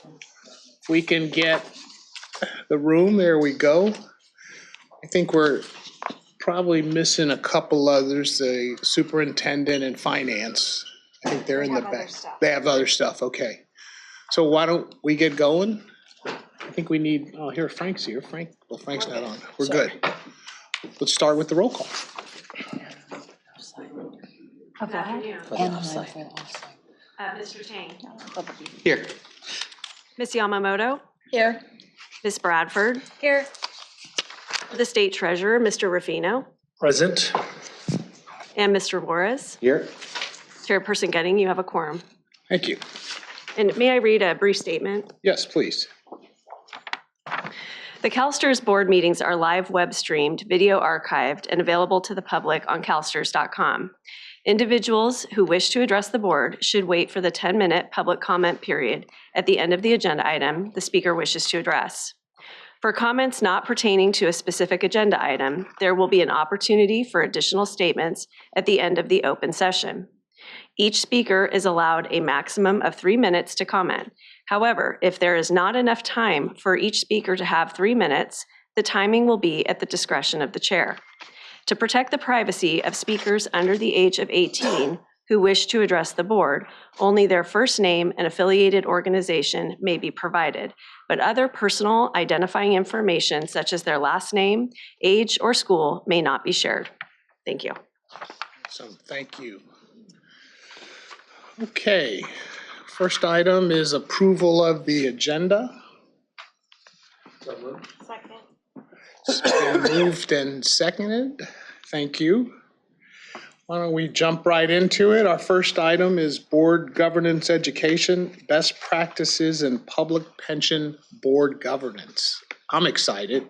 If we can get the room, there we go. I think we're probably missing a couple others, the superintendent and finance. I think they're in the back. They have other stuff, okay. So why don't we get going? I think we need, oh, here, Frank's here. Well, Frank's not on. We're good. Let's start with the roll call. Good afternoon. Mr. Tang. Here. Ms. Yamamoto. Here. Ms. Bradford. Here. The State Treasurer, Mr. Ruffino. Present. And Mr. Juarez. Here. Chairperson Getting, you have a quorum. Thank you. And may I read a brief statement? Yes, please. The CalSTRS board meetings are live web streamed, video archived, and available to the public on calstrs.com. Individuals who wish to address the board should wait for the 10-minute public comment period at the end of the agenda item the speaker wishes to address. For comments not pertaining to a specific agenda item, there will be an opportunity for additional statements at the end of the open session. Each speaker is allowed a maximum of 3 minutes to comment. However, if there is not enough time for each speaker to have 3 minutes, the timing will be at the discretion of the chair. To protect the privacy of speakers under the age of 18 who wish to address the board, only their first name and affiliated organization may be provided, but other personal identifying information such as their last name, age, or school may not be shared. Thank you. Awesome, thank you. Okay, first item is approval of the agenda. Second. It's been moved and seconded. Thank you. Why don't we jump right into it? Our first item is board governance education, best practices in public pension board governance. I'm excited.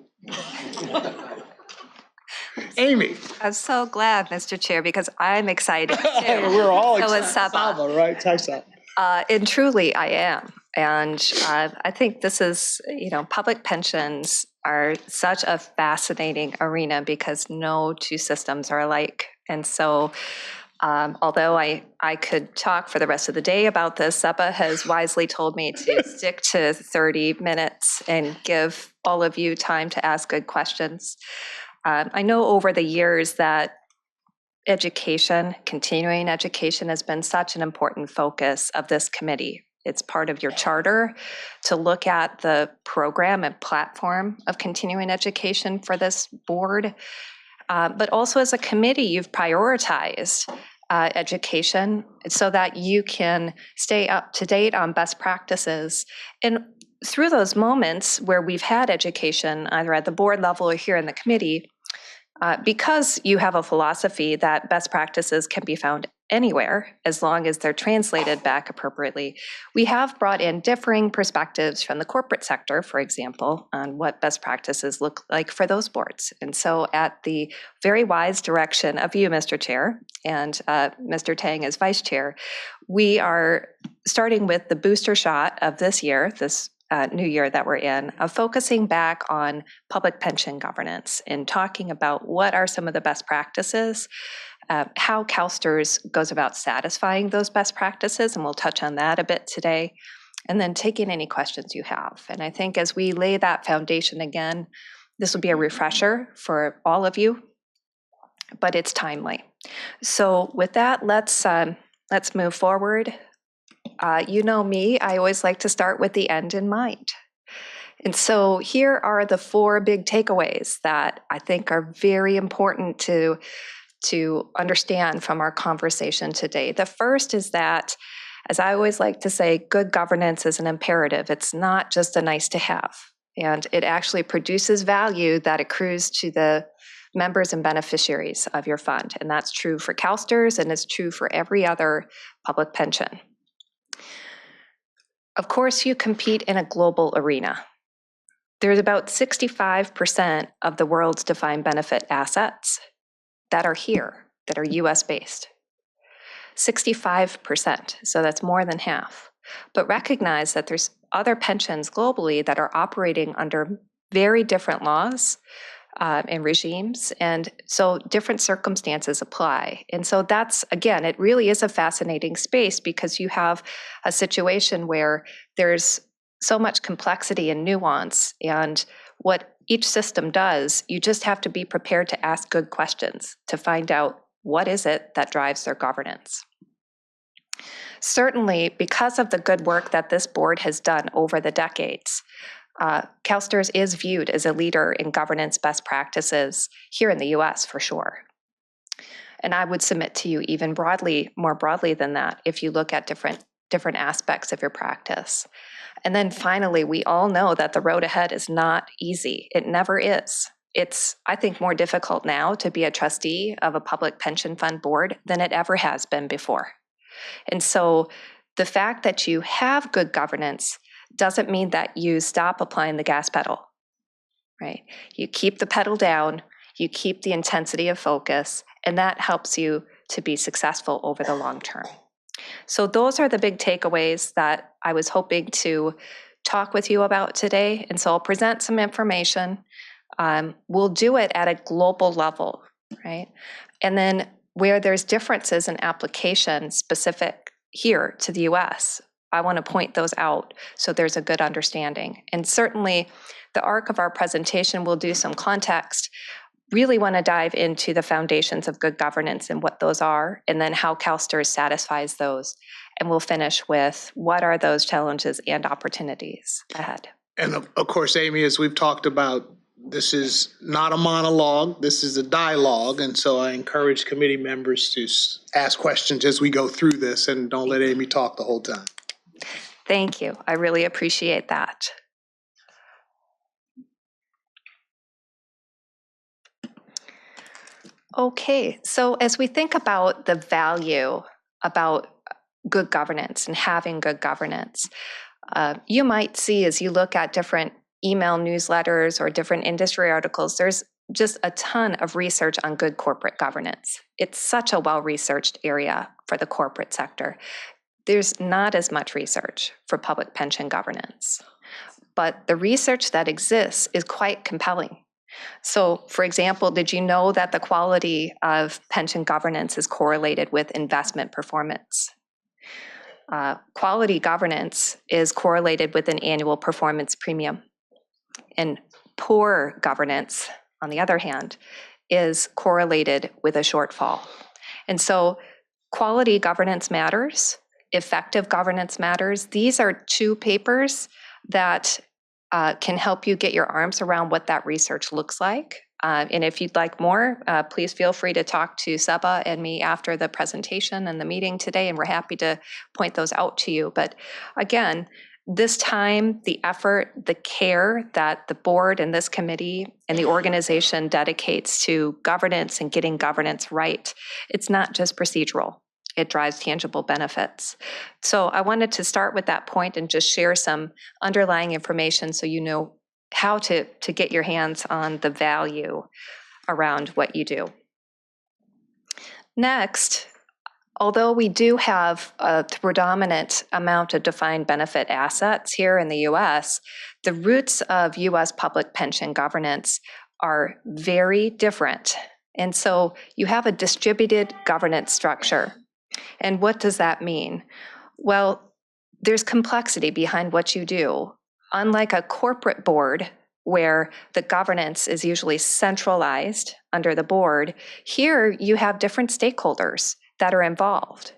Amy. I'm so glad, Mr. Chair, because I'm excited too. We're all So excited. is Saba. Saba, right? Hi, Saba. And truly I am. And I think this is, public pensions are such a fascinating arena because no two systems are alike. And so although I could talk for the rest of the day about this, Saba has wisely told me to stick to 30 minutes and give all of you time to ask good questions. I know over the years that education, continuing education, has been such an important focus of this committee. It's part of your charter to look at the program and platform of continuing education for this board. But also as a committee, you've prioritized education so that you can stay up to date on best practices. And through those moments where we've had education, either at the board level or here in the committee, because you have a philosophy that best practices can be found anywhere as long as they're translated back appropriately, we have brought in differing perspectives from the corporate sector, for example, on what best practices look like for those boards. And so at the very wise direction of you, Mr. Chair, and Mr. Tang as Vice Chair, we are starting with the booster shot of this year, this new year that we're in, of focusing back on public pension governance and talking about what are some of the best practices, how CalSTRS goes about satisfying those best practices, and we'll touch on that a bit today, and then taking any questions you have. And I think as we lay that foundation again, this will be a refresher for all of you, but it's timely. So with that, let's move forward. You know me, I always like to start with the end in mind. And so here are the 4 big takeaways that I think are very important to understand from our conversation today. The first is that, as I always like to say, good governance is an imperative. It's not just a nice to have. And it actually produces value that accrues to the members and beneficiaries of your fund. And that's true for CalSTRS, and it's true for every other public pension. Of course, you compete in a global arena. There's about 65% of the world's defined benefit assets that are here, that are US based. 65%, so that's more than half. But recognize that there's other pensions globally that are operating under very different laws and regimes, and so different circumstances apply. And so that's, again, it really is a fascinating space because you have a situation where there's so much complexity and nuance, and what each system does, you just have to be prepared to ask good questions to find out what is it that drives their governance. Certainly, because of the good work that this board has done over the decades, CalSTRS is viewed as a leader in governance best practices here in the US for sure. And I would submit to you even more broadly than that, if you look at different aspects of your practice. And then finally, we all know that the road ahead is not easy. It never is. It's, I think, more difficult now to be a trustee of a public pension fund board than it ever has been before. And so the fact that you have good governance doesn't mean that you stop applying the gas pedal, right? You keep the pedal down, you keep the intensity of focus, and that helps you to be successful over the long term. So those are the big takeaways that I was hoping to talk with you about today. And so I'll present some information. We'll do it at a global level, right? And then where there's differences in application specific here to the US, I want to point those out so there's a good understanding. And certainly the arc of our presentation will do some context. Really want to dive into the foundations of good governance and what those are, and then how CalSTRS satisfies those. And we'll finish with what are those challenges and opportunities ahead. And of course, Amy, as we've talked about, this is not a monologue, this is a dialogue. And so I encourage committee members to ask questions as we go through this, and don't let Amy talk the whole time. Thank you. I really appreciate that. Okay, so as we think about the value about good governance and having good governance, you might see as you look at different email newsletters or different industry articles, there's just a ton of research on good corporate governance. It's such a well-researched area for the corporate sector. There's not as much research for public pension governance, but the research that exists is quite compelling. So, for example, did you know that the quality of pension governance is correlated with investment performance? Quality governance is correlated with an annual performance premium. And poor governance, on the other hand, is correlated with a shortfall. And so quality governance matters, effective governance matters. These are two papers that can help you get your arms around what that research looks like. And if you'd like more, please feel free to talk to Seba and me after the presentation and the meeting today, and we're happy to point those out to you. But again, this time, the effort, the care that the board and this committee and the organization dedicates to governance and getting governance right, it's not just procedural. It drives tangible benefits. So I wanted to start with that point and just share some underlying information so you know how to get your hands on the value around what you do. Next, although we do have a predominant amount of defined benefit assets here in the US, the roots of US public pension governance are very different. And so you have a distributed governance structure. And what does that mean? Well, there's complexity behind what you do. Unlike a corporate board where the governance is usually centralized under the board, here you have different stakeholders that are involved.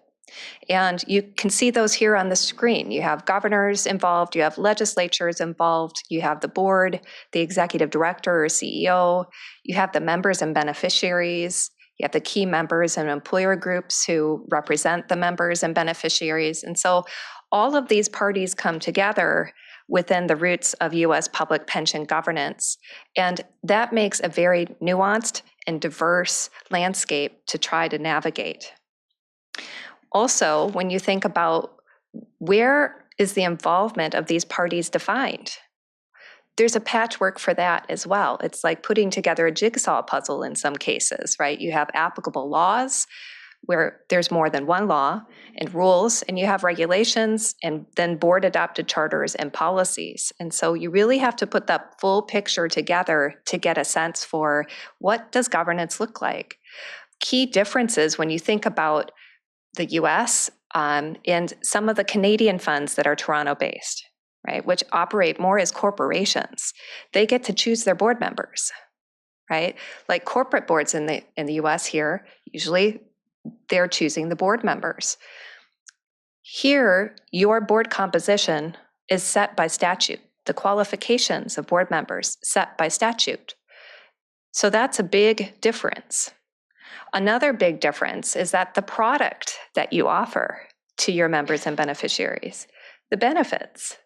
And you can see those here on the screen. You have governors involved, you have legislatures involved, you have the board, the executive director or CEO, you have the members and beneficiaries, you have the key members and employer groups who represent the members and beneficiaries. And so all of these parties come together within the roots of US public pension governance. And that makes a very nuanced and diverse landscape to try to navigate. Also, when you think about where is the involvement of these parties defined, there's a patchwork for that as well. It's like putting together a jigsaw puzzle in some cases, right? You have applicable laws where there's more than one law and rules, and you have regulations and then board adopted charters and policies. And so you really have to put that full picture together to get a sense for what does governance look like. Key differences when you think about the US and some of the Canadian funds that are Toronto based, right, which operate more as corporations, they get to choose their board members, right? Like corporate boards in the US here, usually they're choosing the board members. Here, your board composition is set by statute. The qualifications of board members set by statute. So that's a big difference. Another big difference is that the product that you offer to your members and beneficiaries, the benefits,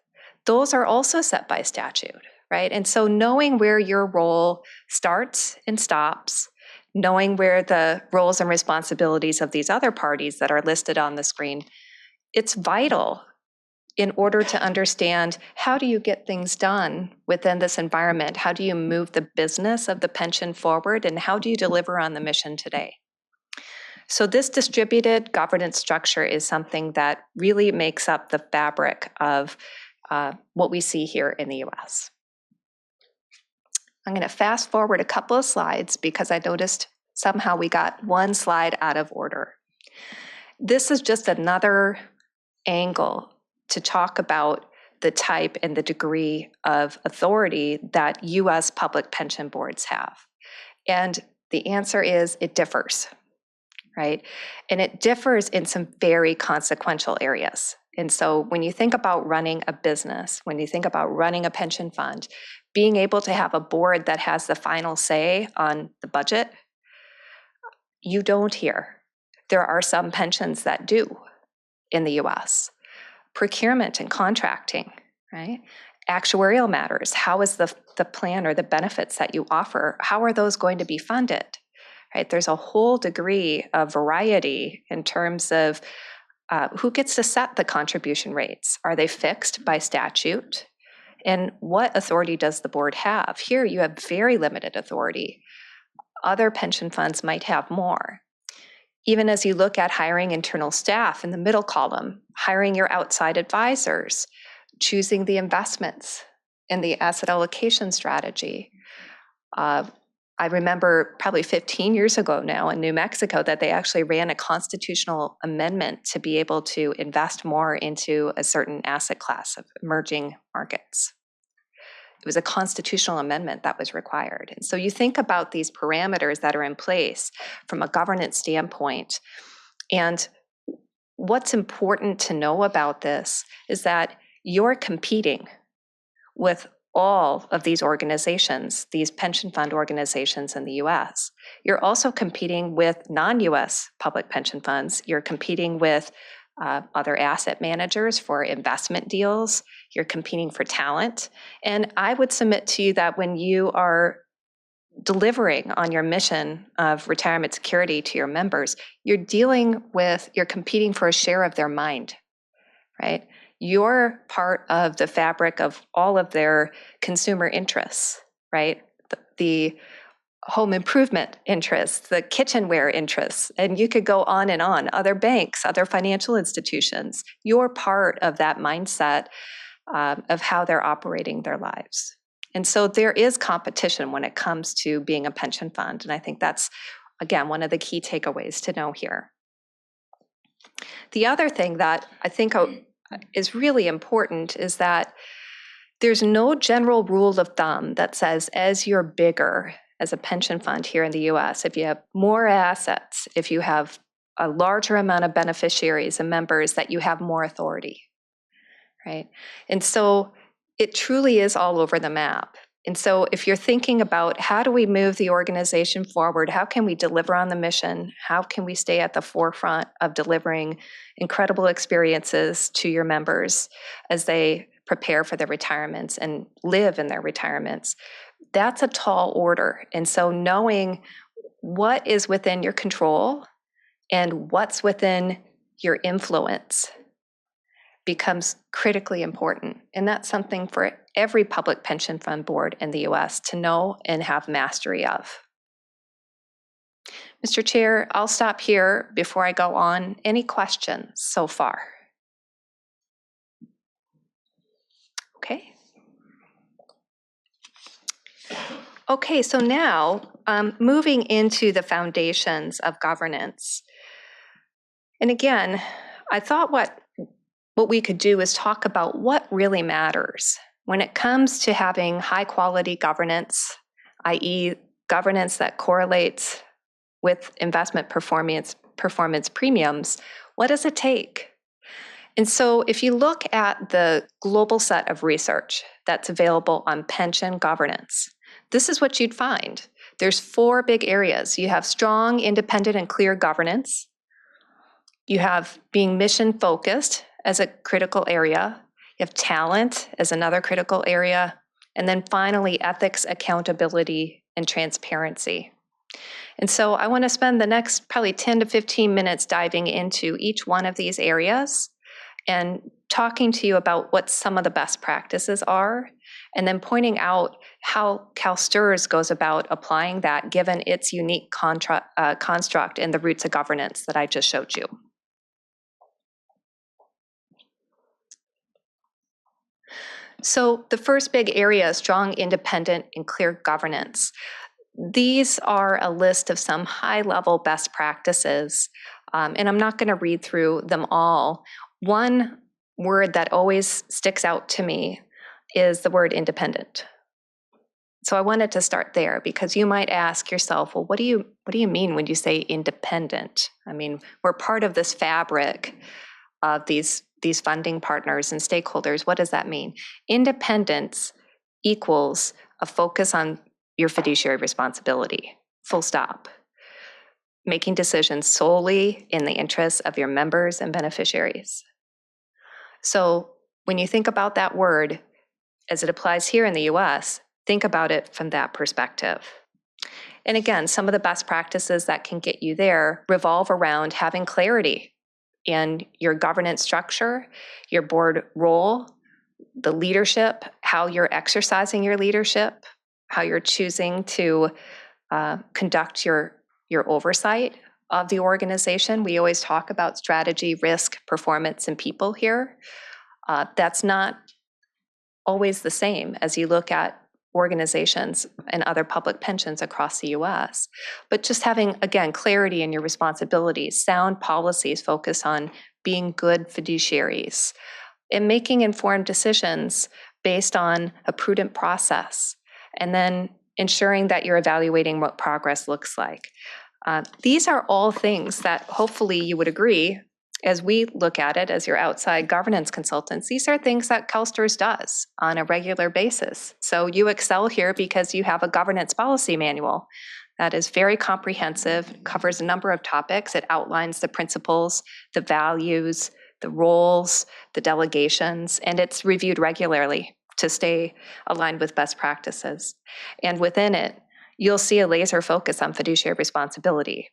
those are also set by statute, right? And so knowing where your role starts and stops, knowing where the roles and responsibilities of these other parties that are listed on the screen, it's vital in order to understand how do you get things done within this environment? How do you move the business of the pension forward? And how do you deliver on the mission today? So this distributed governance structure is something that really makes up the fabric of what we see here in the US. I'm going to fast forward a couple of slides because I noticed somehow we got one slide out of order. This is just another angle to talk about the type and the degree of authority that US public pension boards have. And the answer is it differs, right? And it differs in some very consequential areas. And so when you think about running a business, when you think about running a pension fund, being able to have a board that has the final say on the budget, you don't here. There are some pensions that do in the US. Procurement and contracting, right? Actuarial matters. How is the plan or the benefits that you offer, how are those going to be funded, right? There's a whole degree of variety in terms of who gets to set the contribution rates. Are they fixed by statute? And what authority does the board have? Here you have very limited authority. Other pension funds might have more. Even as you look at hiring internal staff in the middle column, hiring your outside advisors, choosing the investments in the asset allocation strategy. I remember probably 15 years ago now in New Mexico that they actually ran a constitutional amendment to be able to invest more into a certain asset class of emerging markets. It was a constitutional amendment that was required. And so you think about these parameters that are in place from a governance standpoint. And what's important to know about this is that you're competing with all of these organizations, these pension fund organizations in the US. You're also competing with non-US public pension funds. You're competing with other asset managers for investment deals. You're competing for talent. And I would submit to you that when you are delivering on your mission of retirement security to your members, you're competing for a share of their mind, right? You're part of the fabric of all of their consumer interests, right? The home improvement interests, the kitchenware interests, and you could go on and on, other banks, other financial institutions. You're part of that mindset of how they're operating their lives. And so there is competition when it comes to being a pension fund. And I think that's, again, one of the key takeaways to know here. The other thing that I think is really important is that there's no general rule of thumb that says as you're bigger as a pension fund here in the US, if you have more assets, if you have a larger amount of beneficiaries and members, that you have more authority, right? And so it truly is all over the map. And so if you're thinking about how do we move the organization forward, how can we deliver on the mission, how can we stay at the forefront of delivering incredible experiences to your members as they prepare for their retirements and live in their retirements, that's a tall order. And so knowing what is within your control and what's within your influence becomes critically important. And that's something for every public pension fund board in the US to know and have mastery of. Mr. Chair, I'll stop here before I go on. Any questions so far? Okay. Okay, so now moving into the foundations of governance. And again, I thought what what we could do is talk about what really matters when it comes to having high quality governance, i.e. governance that correlates with investment performance premiums. What does it take? And so if you look at the global set of research that's available on pension governance, this is what you'd find. There's 4 big areas. You have strong, independent, and clear governance. You have being mission focused as a critical area. You have talent as another critical area. And then finally, ethics, accountability, and transparency. And so I want to spend the next probably 10 to 15 minutes diving into each one of these areas and talking to you about what some of the best practices are, and then pointing out how CalSTRS goes about applying that given its unique construct in the roots of governance that I just showed you. So the first big area is strong, independent, and clear governance. These are a list of some high-level best practices, and I'm not going to read through them all. One word that always sticks out to me is the word independent. So I wanted to start there because you might ask yourself, well, what do you mean when you say independent? I mean, we're part of this fabric of these funding partners and stakeholders. What does that mean? Independence equals a focus on your fiduciary responsibility, full stop. Making decisions solely in the interests of your members and beneficiaries. So when you think about that word, as it applies here in the US, think about it from that perspective. And again, some of the best practices that can get you there revolve around having clarity in your governance structure, your board role, the leadership, how you're exercising your leadership, how you're choosing to conduct your oversight of the organization. We always talk about strategy, risk, performance, and people here. That's not always the same as you look at organizations and other public pensions across the US. But just having, again, clarity in your responsibilities, sound policies focus on being good fiduciaries, and making informed decisions based on a prudent process, and then ensuring that you're evaluating what progress looks like. These are all things that hopefully you would agree, as we look at it as your outside governance consultants, these are things that CalSTRS does on a regular basis. So you excel here because you have a governance policy manual that is very comprehensive, covers a number of topics. It outlines the principles, the values, the roles, the delegations, and it's reviewed regularly to stay aligned with best practices. And within it, you'll see a laser focus on fiduciary responsibility.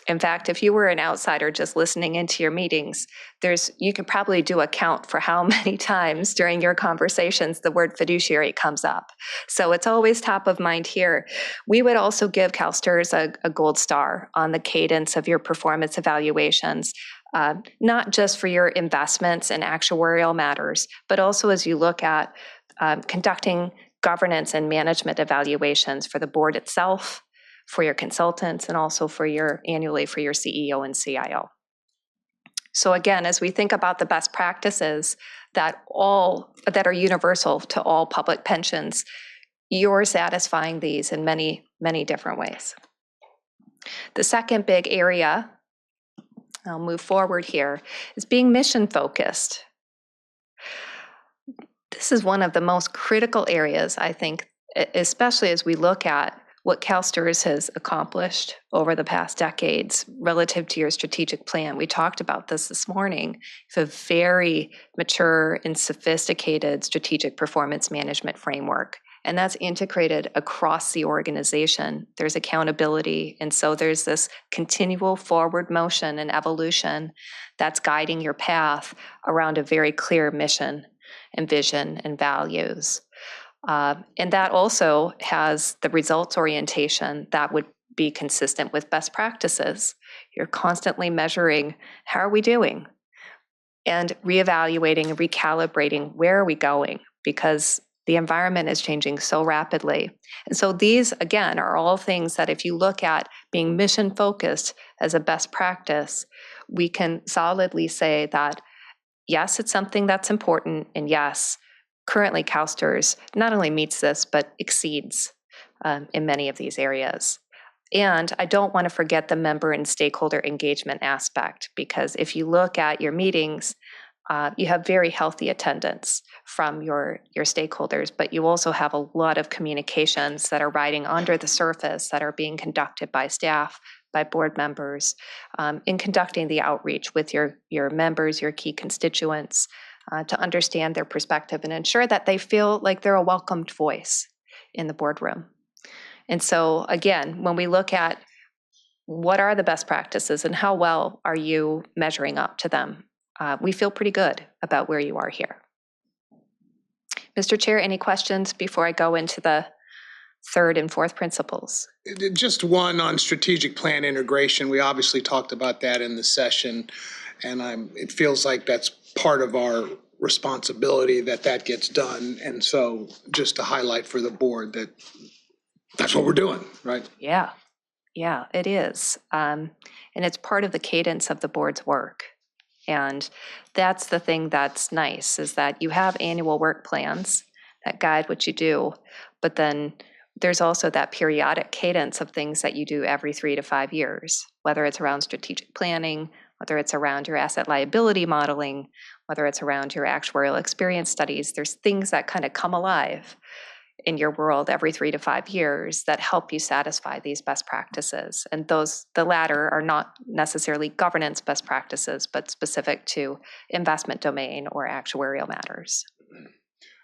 In fact, if you were an outsider just listening into your meetings, you could probably do a count for how many times during your conversations the word fiduciary comes up. So it's always top of mind here. We would also give CalSTRS a gold star on the cadence of your performance evaluations, not just for your investments and actuarial matters, but also as you look at conducting governance and management evaluations for the board itself, for your consultants, and also annually for your CEO and CIO. So again, as we think about the best practices that are universal to all public pensions, you're satisfying these in many, many different ways. The second big area, I'll move forward here, is being mission focused. This is one of the most critical areas, I think, especially as we look at what CalSTRS has accomplished over the past decades relative to your strategic plan. We talked about this morning. It's a very mature and sophisticated strategic performance management framework, and that's integrated across the organization. There's accountability, and so there's this continual forward motion and evolution that's guiding your path around a very clear mission and vision and values. And that also has the results orientation that would be consistent with best practices. You're constantly measuring, how are we doing? And reevaluating and recalibrating, where are we going? Because the environment is changing so rapidly. And so these, again, are all things that if you look at being mission focused as a best practice, we can solidly say that yes, it's something that's important. And yes, currently CalSTRS not only meets this, but exceeds in many of these areas. And I don't want to forget the member and stakeholder engagement aspect, because if you look at your meetings, you have very healthy attendance from your stakeholders, but you also have a lot of communications that are riding under the surface that are being conducted by staff, by board members, in conducting the outreach with your members, your key constituents, to understand their perspective and ensure that they feel like they're a welcomed voice in the boardroom. And so again, when we look at what are the best practices and how well are you measuring up to them, we feel pretty good about where you are here. Mr. Chair, any questions before I go into the third and fourth principles? Just one on strategic plan integration. We obviously talked about that in the session, and it feels like that's part of our responsibility that gets done. And so just to highlight for the board that that's what we're doing, right? Yeah, it is. And it's part of the cadence of the board's work. And that's the thing that's nice, is that you have annual work plans that guide what you do, but then there's also that periodic cadence of things that you do every 3 to 5 years, whether it's around strategic planning, whether it's around your asset liability modeling, whether it's around your actuarial experience studies. There's things that kind of come alive in your world every 3 to 5 years that help you satisfy these best practices. And the latter are not necessarily governance best practices, but specific to investment domain or actuarial matters.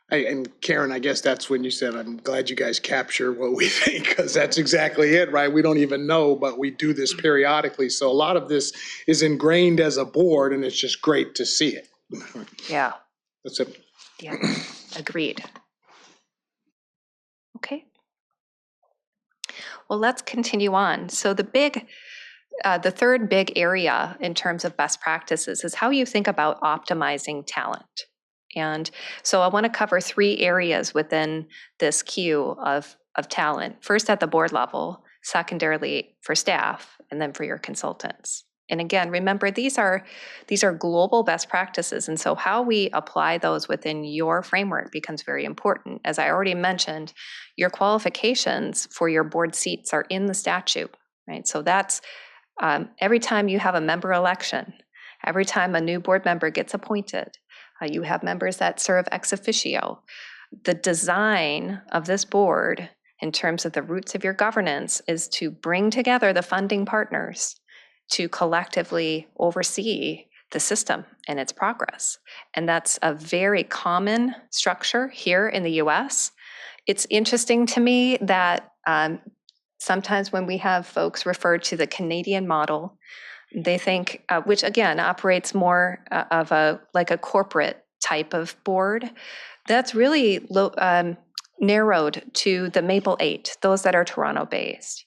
And Karen, I guess that's when you said, I'm glad you guys capture what we think, because that's exactly it, right? We don't even know, but we do this periodically. So a lot of this is ingrained as a board, and it's just great to see it. Yeah. That's it. Yeah, agreed. Okay. Well, let's continue on. So the third big area in terms of best practices is how you think about optimizing talent. And so I want to cover 3 areas within this queue of talent. First at the board level, secondarily for staff, and then for your consultants. And again, remember, these are global best practices. And so how we apply those within your framework becomes very important. As I already mentioned, your qualifications for your board seats are in the statute, right? So that's every time you have a member election, every time a new board member gets appointed, you have members that serve ex officio. The design of this board, in terms of the roots of your governance, is to bring together the funding partners to collectively oversee the system and its progress. And that's a very common structure here in the US. It's interesting to me that sometimes when we have folks refer to the Canadian model, they think, which again operates more of a corporate type of board, that's really narrowed to the Maple 8, those that are Toronto-based.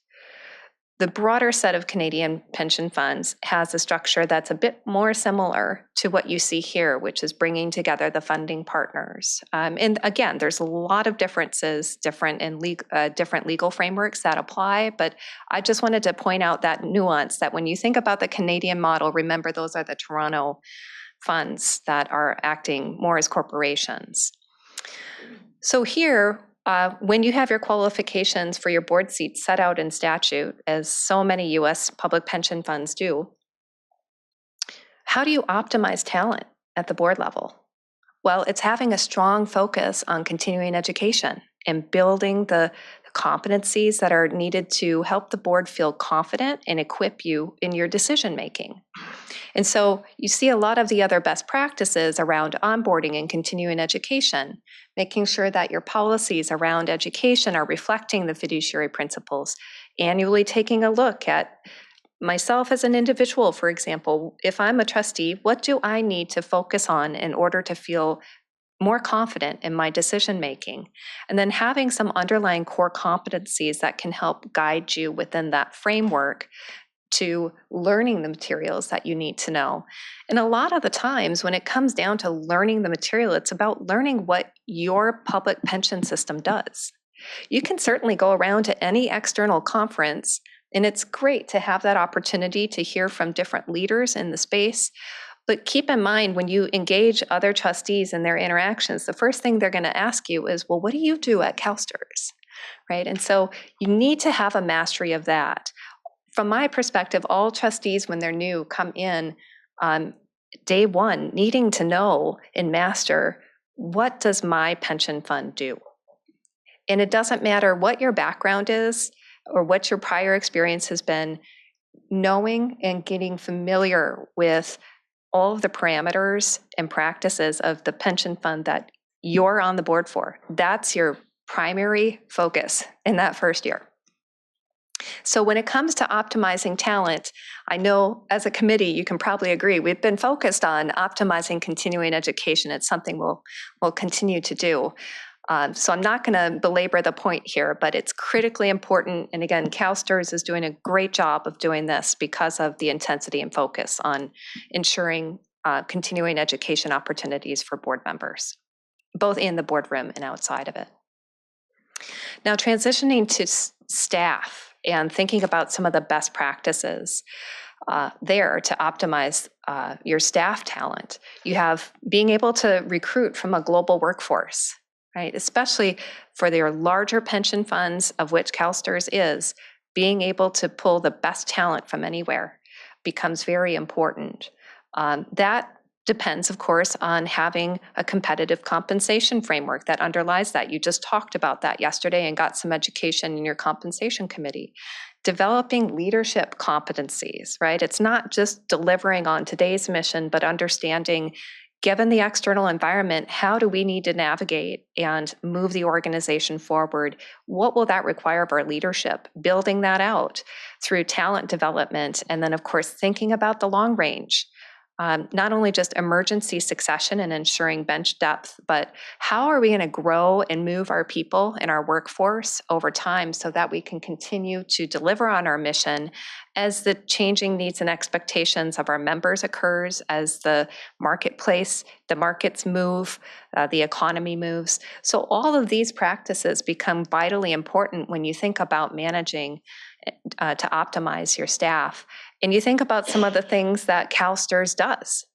The broader set of Canadian pension funds has a structure that's a bit more similar to what you see here, which is bringing together the funding partners. And again, there's a lot of differences, different legal frameworks that apply, but I just wanted to point out that nuance, that when you think about the Canadian model, remember those are the Toronto funds that are acting more as corporations. So here, when you have your qualifications for your board seats set out in statute, as so many US public pension funds do, how do you optimize talent at the board level? Well, it's having a strong focus on continuing education and building the competencies that are needed to help the board feel confident and equip you in your decision making. And so you see a lot of the other best practices around onboarding and continuing education, making sure that your policies around education are reflecting the fiduciary principles, annually taking a look at myself as an individual, for example. If I'm a trustee, what do I need to focus on in order to feel more confident in my decision making? And then having some underlying core competencies that can help guide you within that framework to learning the materials that you need to know. And a lot of the times when it comes down to learning the material, it's about learning what your public pension system does. You can certainly go around to any external conference, and it's great to have that opportunity to hear from different leaders in the space. But keep in mind, when you engage other trustees in their interactions, the first thing they're going to ask you is, well, what do you do at CalSTRS? Right? And so you need to have a mastery of that. From my perspective, all trustees, when they're new, come in on day one needing to know and master, what does my pension fund do? And it doesn't matter what your background is or what your prior experience has been, knowing and getting familiar with all of the parameters and practices of the pension fund that you're on the board for. That's your primary focus in that first year. So when it comes to optimizing talent, I know as a committee, you can probably agree, we've been focused on optimizing continuing education. It's something we'll continue to do. So I'm not going to belabor the point here, but it's critically important. And again, CalSTRS is doing a great job of doing this because of the intensity and focus on ensuring continuing education opportunities for board members, both in the boardroom and outside of it. Now, transitioning to staff and thinking about some of the best practices there to optimize your staff talent. You have being able to recruit from a global workforce, right? Especially for their larger pension funds, of which CalSTRS is, being able to pull the best talent from anywhere becomes very important. That depends, of course, on having a competitive compensation framework that underlies that. You just talked about that yesterday and got some education in your compensation committee. Developing leadership competencies, right? It's not just delivering on today's mission, but understanding, given the external environment, how do we need to navigate and move the organization forward? What will that require of our leadership? Building that out through talent development, and then, of course, thinking about the long range. Not only just emergency succession and ensuring bench depth, but how are we going to grow and move our people and our workforce over time so that we can continue to deliver on our mission as the changing needs and expectations of our members occurs, as the marketplace, the markets move, the economy moves. So all of these practices become vitally important when you think about managing to optimize your staff. And you think about some of the things that CalSTRS does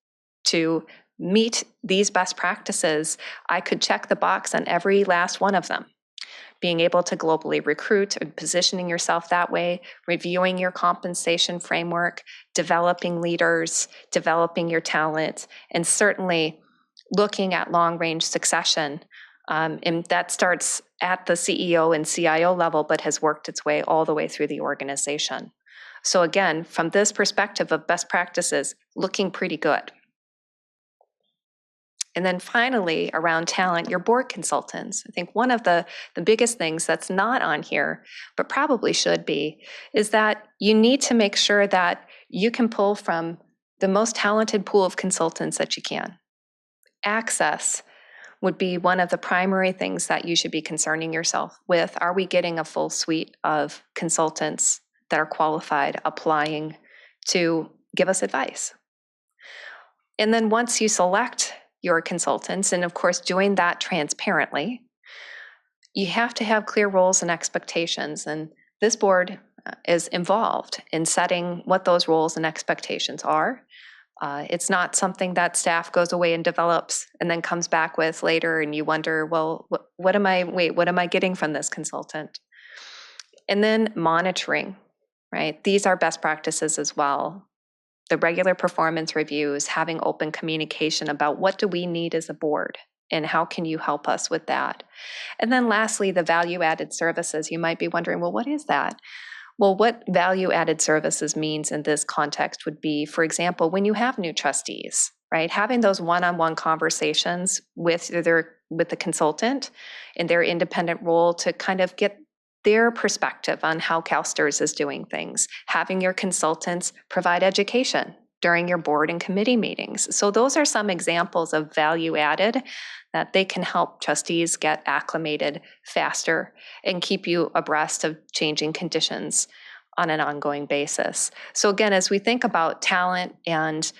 to meet these best practices. I could check the box on every last one of them. Being able to globally recruit and positioning yourself that way, reviewing your compensation framework, developing leaders, developing your talent, and certainly looking at long-range succession. And that starts at the CEO and CIO level, but has worked its way all the way through the organization. So again, from this perspective of best practices, looking pretty good. And then finally, around talent, your board consultants. I think one of the biggest things that's not on here, but probably should be, is that you need to make sure that you can pull from the most talented pool of consultants that you can. Access would be one of the primary things that you should be concerning yourself with. Are we getting a full suite of consultants that are qualified, applying to give us advice? And then once you select your consultants, and of course doing that transparently, you have to have clear roles and expectations. And this board is involved in setting what those roles and expectations are. It's not something that staff goes away and develops and then comes back with later, and you wonder, well, what am I getting from this consultant? And then monitoring, right? These are best practices as well. The regular performance reviews, having open communication about what do we need as a board and how can you help us with that? And then lastly, the value-added services. You might be wondering, well, what is that? Well, what value-added services means in this context would be, for example, when you have new trustees, right? Having those one-on-one conversations with the consultant in their independent role to kind of get their perspective on how CalSTRS is doing things. Having your consultants provide education during your board and committee meetings. So those are some examples of value added that they can help trustees get acclimated faster and keep you abreast of changing conditions on an ongoing basis. So again, as we think about talent and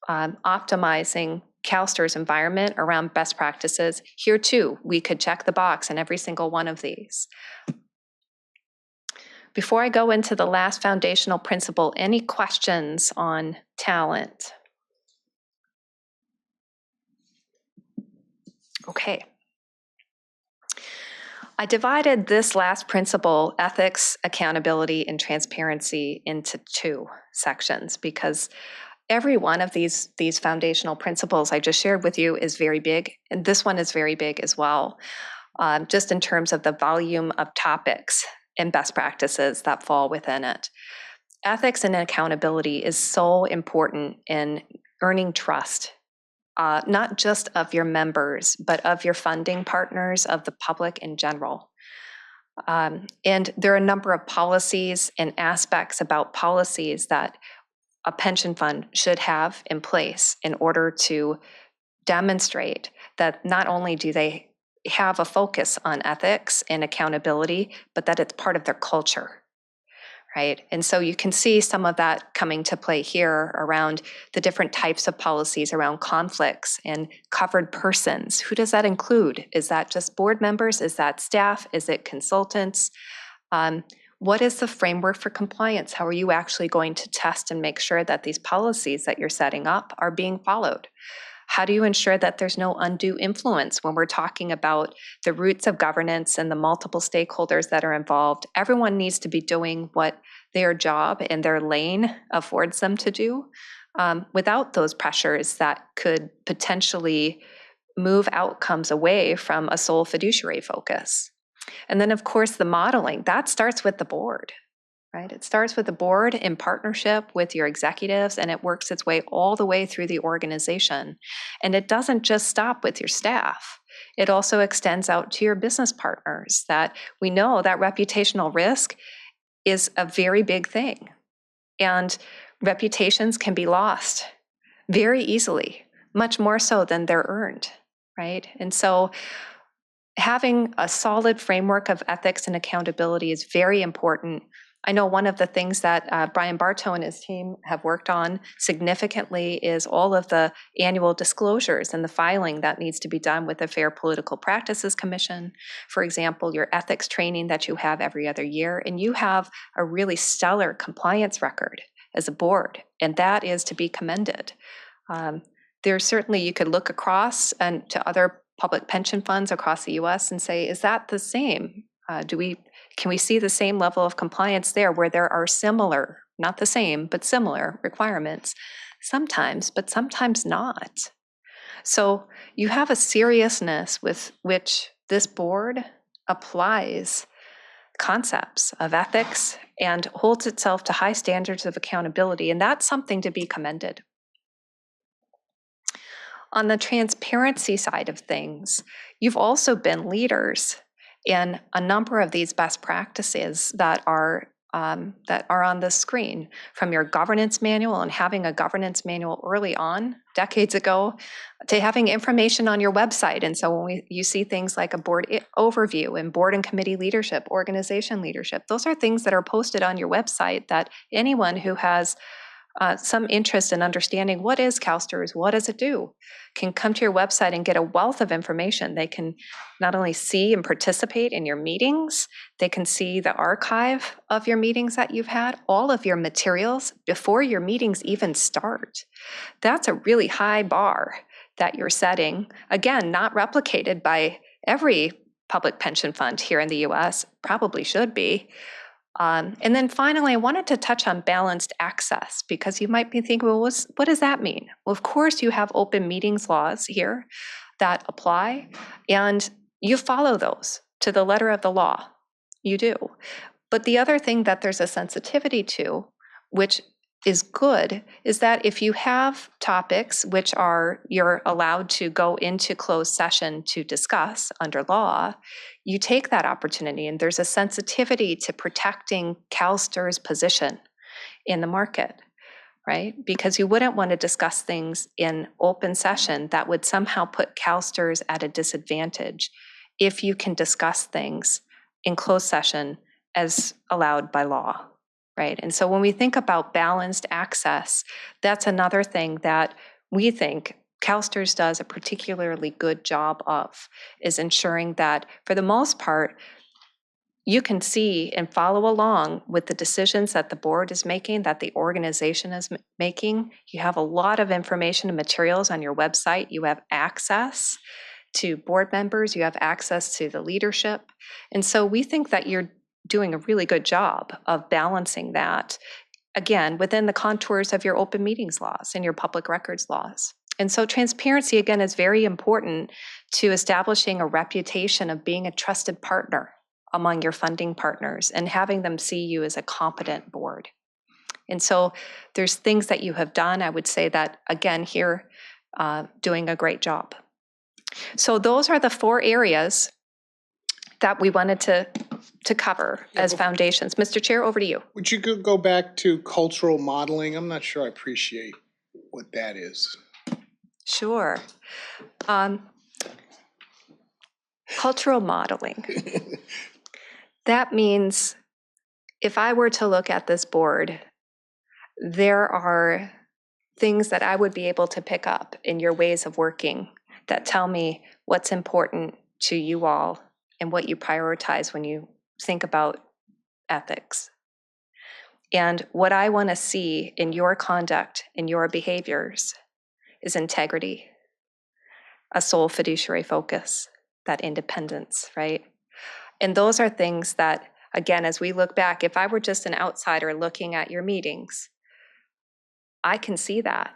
optimizing CalSTRS environment around best practices, here too, we could check the box on every single one of these. Before I go into the last foundational principle, any questions on talent? Okay. I divided this last principle, ethics, accountability, and transparency, into 2 sections because every one of these foundational principles I just shared with you is very big, and this one is very big as well, just in terms of the volume of topics and best practices that fall within it. Ethics and accountability is so important in earning trust, not just of your members, but of your funding partners, of the public in general. And there are a number of policies and aspects about policies that a pension fund should have in place in order to demonstrate that not only do they have a focus on ethics and accountability, but that it's part of their culture, right? And so you can see some of that coming to play here around the different types of policies around conflicts and covered persons. Who does that include? Is that just board members? Is that staff? Is it consultants? What is the framework for compliance? How are you actually going to test and make sure that these policies that you're setting up are being followed? How do you ensure that there's no undue influence when we're talking about the roots of governance and the multiple stakeholders that are involved? Everyone needs to be doing what their job and their lane affords them to do, without those pressures that could potentially move outcomes away from a sole fiduciary focus. And then, of course, the modeling, that starts with the board, right? It starts with the board in partnership with your executives, and it works its way all the way through the organization. And it doesn't just stop with your staff. It also extends out to your business partners, that we know that reputational risk is a very big thing. And reputations can be lost very easily, much more so than they're earned, right? And so having a solid framework of ethics and accountability is very important. I know one of the things that Brian Bartow and his team have worked on significantly is all of the annual disclosures and the filing that needs to be done with the Fair Political Practices Commission. For example, your ethics training that you have every other year, and you have a really stellar compliance record as a board, and that is to be commended. There's certainly, you could look across and to other public pension funds across the US and say, is that the same? Can we see the same level of compliance there where there are similar, not the same, but similar requirements? Sometimes, but sometimes not. So you have a seriousness with which this board applies concepts of ethics and holds itself to high standards of accountability, and that's something to be commended. On the transparency side of things, you've also been leaders in a number of these best practices that are on the screen, from your governance manual and having a governance manual early on, decades ago, to having information on your website. And so when you see things like a board overview and board and committee leadership, organization leadership, those are things that are posted on your website that anyone who has some interest in understanding what is CalSTRS, what does it do, can come to your website and get a wealth of information. They can not only see and participate in your meetings, they can see the archive of your meetings that you've had, all of your materials before your meetings even start. That's a really high bar that you're setting. Again, not replicated by every public pension fund here in the US, probably should be. And then finally, I wanted to touch on balanced access, because you might be thinking, well, what does that mean? Well, of course, you have open meetings laws here that apply, and you follow those to the letter of the law. You do. But the other thing that there's a sensitivity to, which is good, is that if you have topics which you're allowed to go into closed session to discuss under law, you take that opportunity, and there's a sensitivity to protecting CalSTRS' position in the market, right? Because you wouldn't want to discuss things in open session that would somehow put CalSTRS at a disadvantage if you can discuss things in closed session as allowed by law. Right. And so when we think about balanced access, that's another thing that we think CalSTRS does a particularly good job of, is ensuring that for the most part, you can see and follow along with the decisions that the board is making, that the organization is making. You have a lot of information and materials on your website. You have access to board members, you have access to the leadership. And so we think that you're doing a really good job of balancing that, again, within the contours of your open meetings laws and your public records laws. And so transparency, again, is very important to establishing a reputation of being a trusted partner among your funding partners and having them see you as a competent board. And so there's things that you have done. I would say that, again, here, doing a great job. So those are the 4 areas that we wanted to cover as foundations. Mr. Chair, over to you. Would you go back to cultural modeling? I'm not sure I appreciate what that is. Sure. Cultural modeling. That means if I were to look at this board, there are things that I would be able to pick up in your ways of working that tell me what's important to you all and what you prioritize when you think about ethics. And what I want to see in your conduct, in your behaviors, is integrity, a sole fiduciary focus, that independence, right? And those are things that, again, as we look back, if I were just an outsider looking at your meetings, I can see that.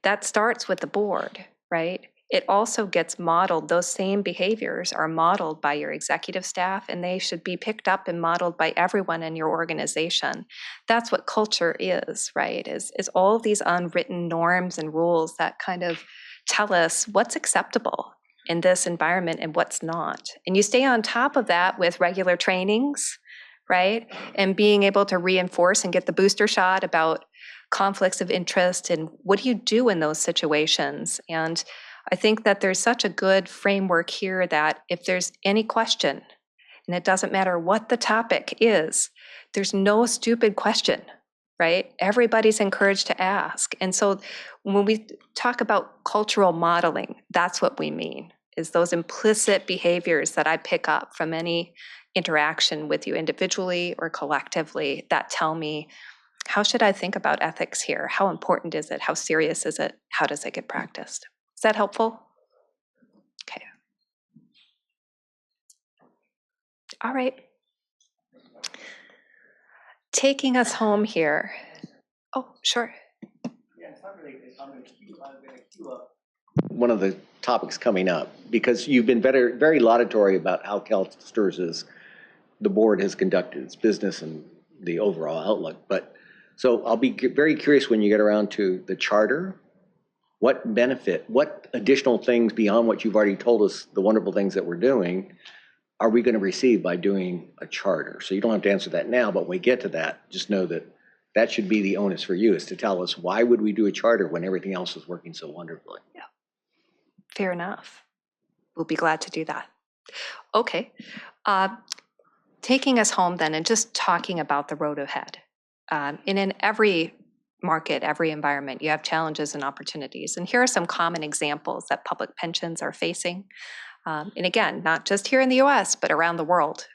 That starts with the board, right? It also gets modeled. Those same behaviors are modeled by your executive staff, and they should be picked up and modeled by everyone in your organization. That's what culture is, right? Is all of these unwritten norms and rules that kind of tell us what's acceptable in this environment and what's not. And you stay on top of that with regular trainings, right? And being able to reinforce and get the booster shot about conflicts of interest and what do you do in those situations. And I think that there's such a good framework here that if there's any question, and it doesn't matter what the topic is, there's no stupid question, right? Everybody's encouraged to ask. And so when we talk about cultural modeling, that's what we mean, is those implicit behaviors that I pick up from any interaction with you individually or collectively that tell me, how should I think about ethics here? How important is it? How serious is it? How does it get practiced? Is that helpful? Okay. All right. Taking us home here. Oh, sure. Yeah, it's not really, I'm going to queue up one of the topics coming up, because you've been very laudatory about how CalSTRS the board has conducted its business and the overall outlook. But so I'll be very curious when you get around to the charter. What benefit, what additional things beyond what you've already told us, the wonderful things that we're doing, are we going to receive by doing a charter? So you don't have to answer that now, but when we get to that, just know that that should be the onus for you, is to tell us, why would we do a charter when everything else is working so wonderfully? Yeah. Fair enough. We'll be glad to do that. Okay. Taking us home then and just talking about the road ahead. And in every market, every environment, you have challenges and opportunities. And here are some common examples that public pensions are facing. And again, not just here in the US, but around the world.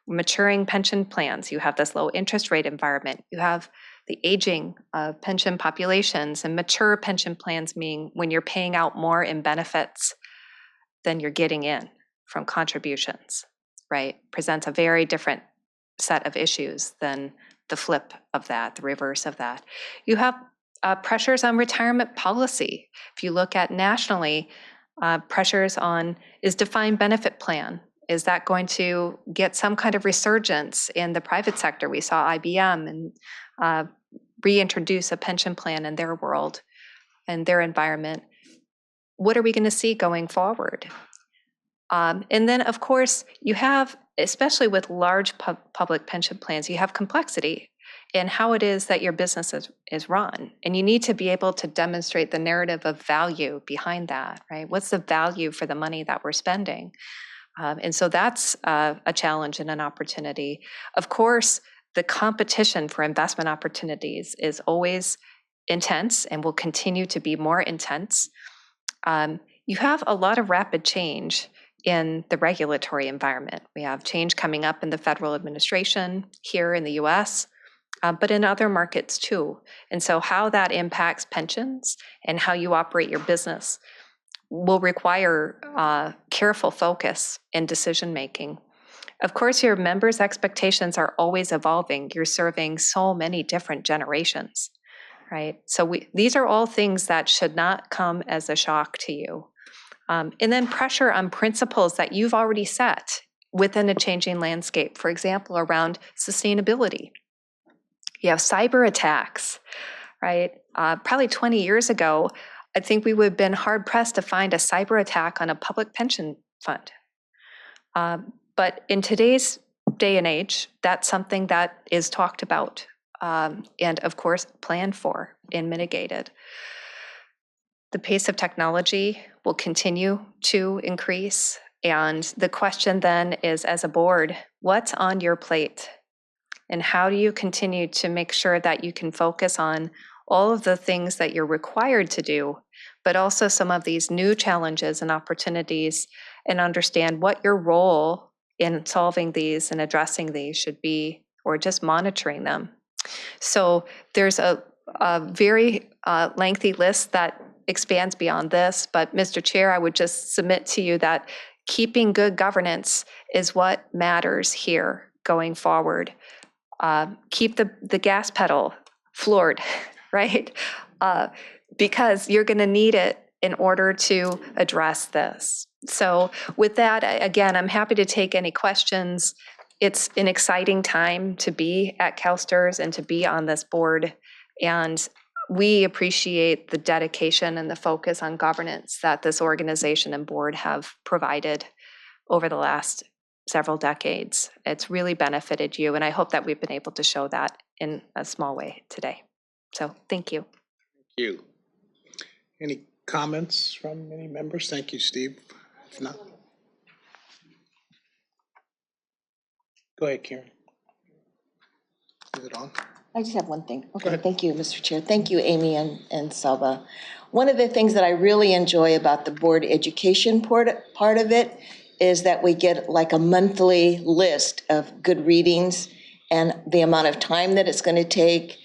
Maturing pension plans, you have this low interest rate environment. You have the aging of pension populations, and mature pension plans mean when you're paying out more in benefits than you're getting in from contributions, right? Presents a very different set of issues than the flip of that, the reverse of that. You have pressures on retirement policy. If you look at nationally, pressures on, is defined benefit plan, is that going to get some kind of resurgence in the private sector? We saw IBM and reintroduce a pension plan in their world and their environment. What are we going to see going forward? And then, of course, you have, especially with large public pension plans, you have complexity in how it is that your business is run. And you need to be able to demonstrate the narrative of value behind that, right? What's the value for the money that we're spending? And so that's a challenge and an opportunity. Of course, the competition for investment opportunities is always intense and will continue to be more intense. You have a lot of rapid change in the regulatory environment. We have change coming up in the federal administration here in the US, but in other markets too. And so how that impacts pensions and how you operate your business will require careful focus in decision-making. Of course, your members' expectations are always evolving. You're serving so many different generations, right? So these are all things that should not come as a shock to you. And then pressure on principles that you've already set within a changing landscape, for example, around sustainability. You have cyber attacks, right? Probably 20 years ago, I think we would have been hard pressed to find a cyber attack on a public pension fund. But in today's day and age, that's something that is talked about and of course planned for and mitigated. The pace of technology will continue to increase. And the question then is, as a board, what's on your plate? And how do you continue to make sure that you can focus on all of the things that you're required to do, but also some of these new challenges and opportunities, and understand what your role in solving these and addressing these should be, or just monitoring them. So there's a very lengthy list that expands beyond this, but Mr. Chair, I would just submit to you that keeping good governance is what matters here going forward. Keep the gas pedal floored, right? Because you're going to need it in order to address this. So with that, again, I'm happy to take any questions. It's an exciting time to be at CalSTRS and to be on this board. And we appreciate the dedication and the focus on governance that this organization and board have provided over the last several decades. It's really benefited you, and I hope that we've been able to show that in a small way today. So thank you. Thank you. Any comments from any members? Thank you, Steve. If not, go ahead, Karen. Is it on? I just have one thing. Go Okay, ahead. thank you, Mr. Chair. Thank you, Amy and Selva. One of the things that I really enjoy about the board education part of it is that we get like a monthly list of good readings and the amount of time that it's going to take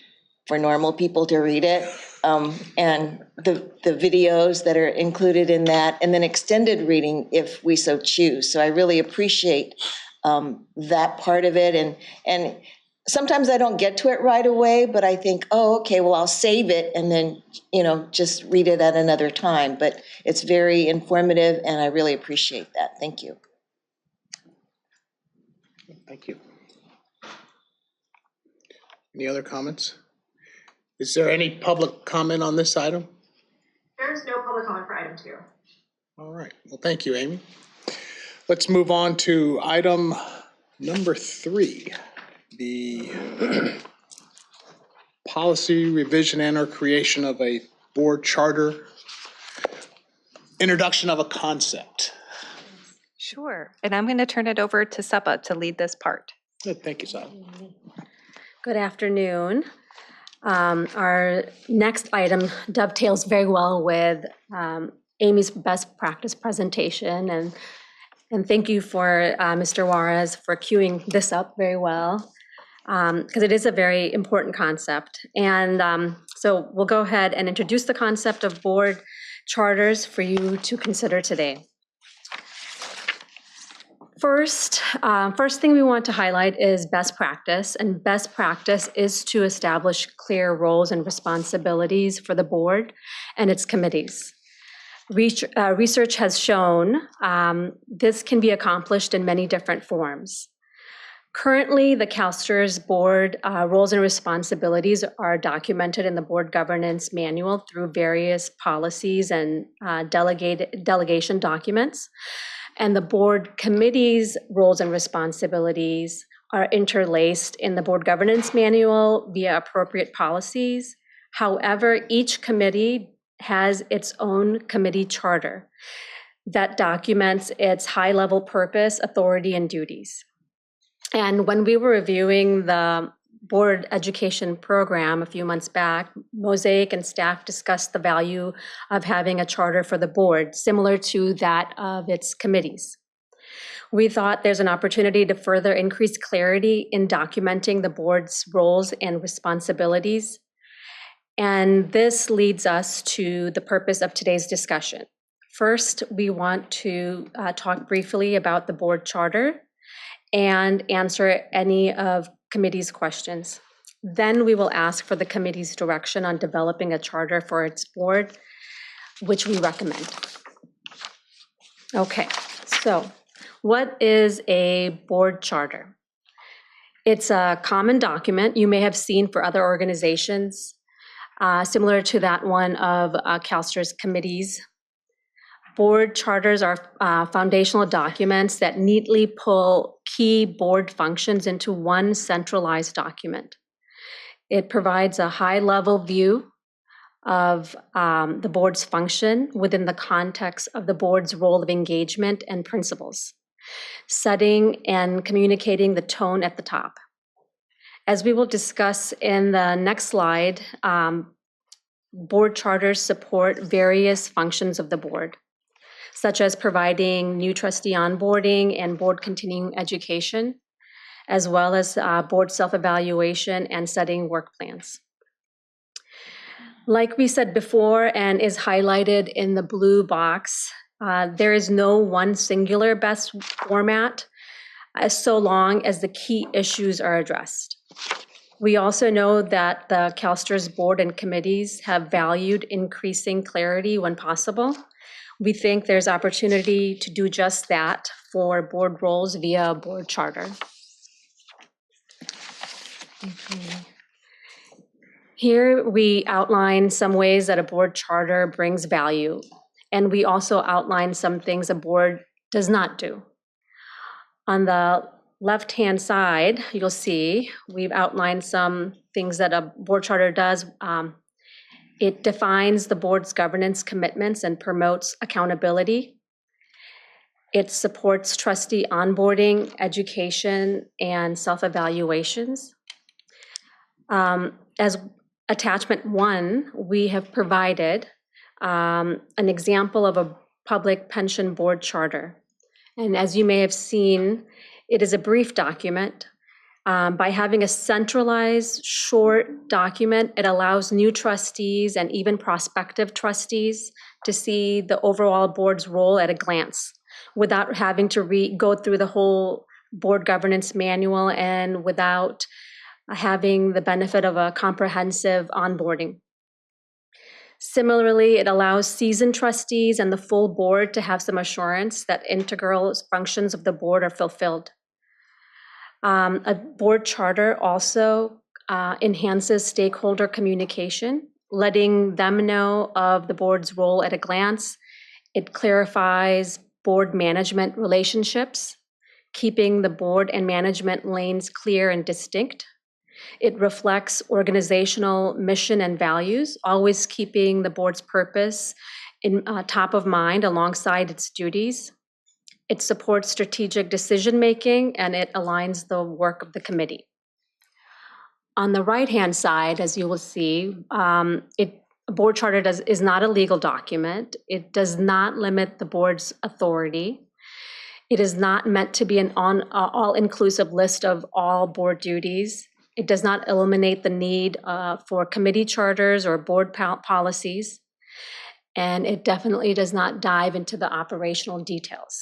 for normal people to read it, and the videos that are included in that, and then extended reading if we so choose. So I really appreciate that part of it. And sometimes I don't get to it right away, but I think, oh, okay, well, I'll save it and then, just read it at another time. But it's very informative, and I really appreciate that. Thank you. Thank you. Any other comments? Is there any public comment on this item? There is no public comment for item 2. All right. Well, thank you, Amy. Let's move on to item number 3, the policy revision and or creation of a board charter, introduction of a concept. Sure. And I'm going to turn it over to Seba to lead this part. Good. Thank you, Sal. Good afternoon. Our next item dovetails very well with Amy's best practice presentation, and thank you for Mr. Juarez for queuing this up very well, because it is a very important concept. And so we'll go ahead and introduce the concept of board charters for you to consider today. First thing we want to highlight is best practice, and best practice is to establish clear roles and responsibilities for the board and its committees. Research has shown this can be accomplished in many different forms. Currently, the CalSTRS board roles and responsibilities are documented in the board governance manual through various policies and delegation documents. And the board committee's roles and responsibilities are interlaced in the board governance manual via appropriate policies. However, each committee has its own committee charter that documents its high-level purpose, authority, and duties. And when we were reviewing the board education program a few months back, Mosaic and staff discussed the value of having a charter for the board, similar to that of its committees. We thought there's an opportunity to further increase clarity in documenting the board's roles and responsibilities. And this leads us to the purpose of today's discussion. First, we want to talk briefly about the board charter and answer any of committee's questions. Then we will ask for the committee's direction on developing a charter for its board, which we recommend. Okay, so what is a board charter? It's a common document you may have seen for other organizations, similar to that one of CalSTRS committees. Board charters are foundational documents that neatly pull key board functions into one centralized document. It provides a high-level view of the board's function within the context of the board's role of engagement and principles, setting and communicating the tone at the top. As we will discuss in the next slide, board charters support various functions of the board, such as providing new trustee onboarding and board continuing education, as well as board self-evaluation and setting work plans. Like we said before, and is highlighted in the blue box, there is no one singular best format, so long as the key issues are addressed. We also know that the CalSTRS board and committees have valued increasing clarity when possible. We think there's opportunity to do just that for board roles via a board charter. Here we outline some ways that a board charter brings value, and we also outline some things a board does not do. On the left-hand side, you'll see we've outlined some things that a board charter does. It defines the board's governance commitments and promotes accountability. It supports trustee onboarding, education, and self-evaluations. As attachment 1, we have provided an example of a public pension board charter. And as you may have seen, it is a brief document. By having a centralized, short document, it allows new trustees and even prospective trustees to see the overall board's role at a glance without having to go through the whole board governance manual and without having the benefit of a comprehensive onboarding. Similarly, it allows seasoned trustees and the full board to have some assurance that integral functions of the board are fulfilled. A board charter also enhances stakeholder communication, letting them know of the board's role at a glance. It clarifies board management relationships, keeping the board and management lanes clear and distinct. It reflects organizational mission and values, always keeping the board's purpose in top of mind alongside its duties. It supports strategic decision-making, and it aligns the work of the committee. On the right-hand side, as you will see, a board charter is not a legal document. It does not limit the board's authority. It is not meant to be an all-inclusive list of all board duties. It does not eliminate the need for committee charters or board policies. And it definitely does not dive into the operational details.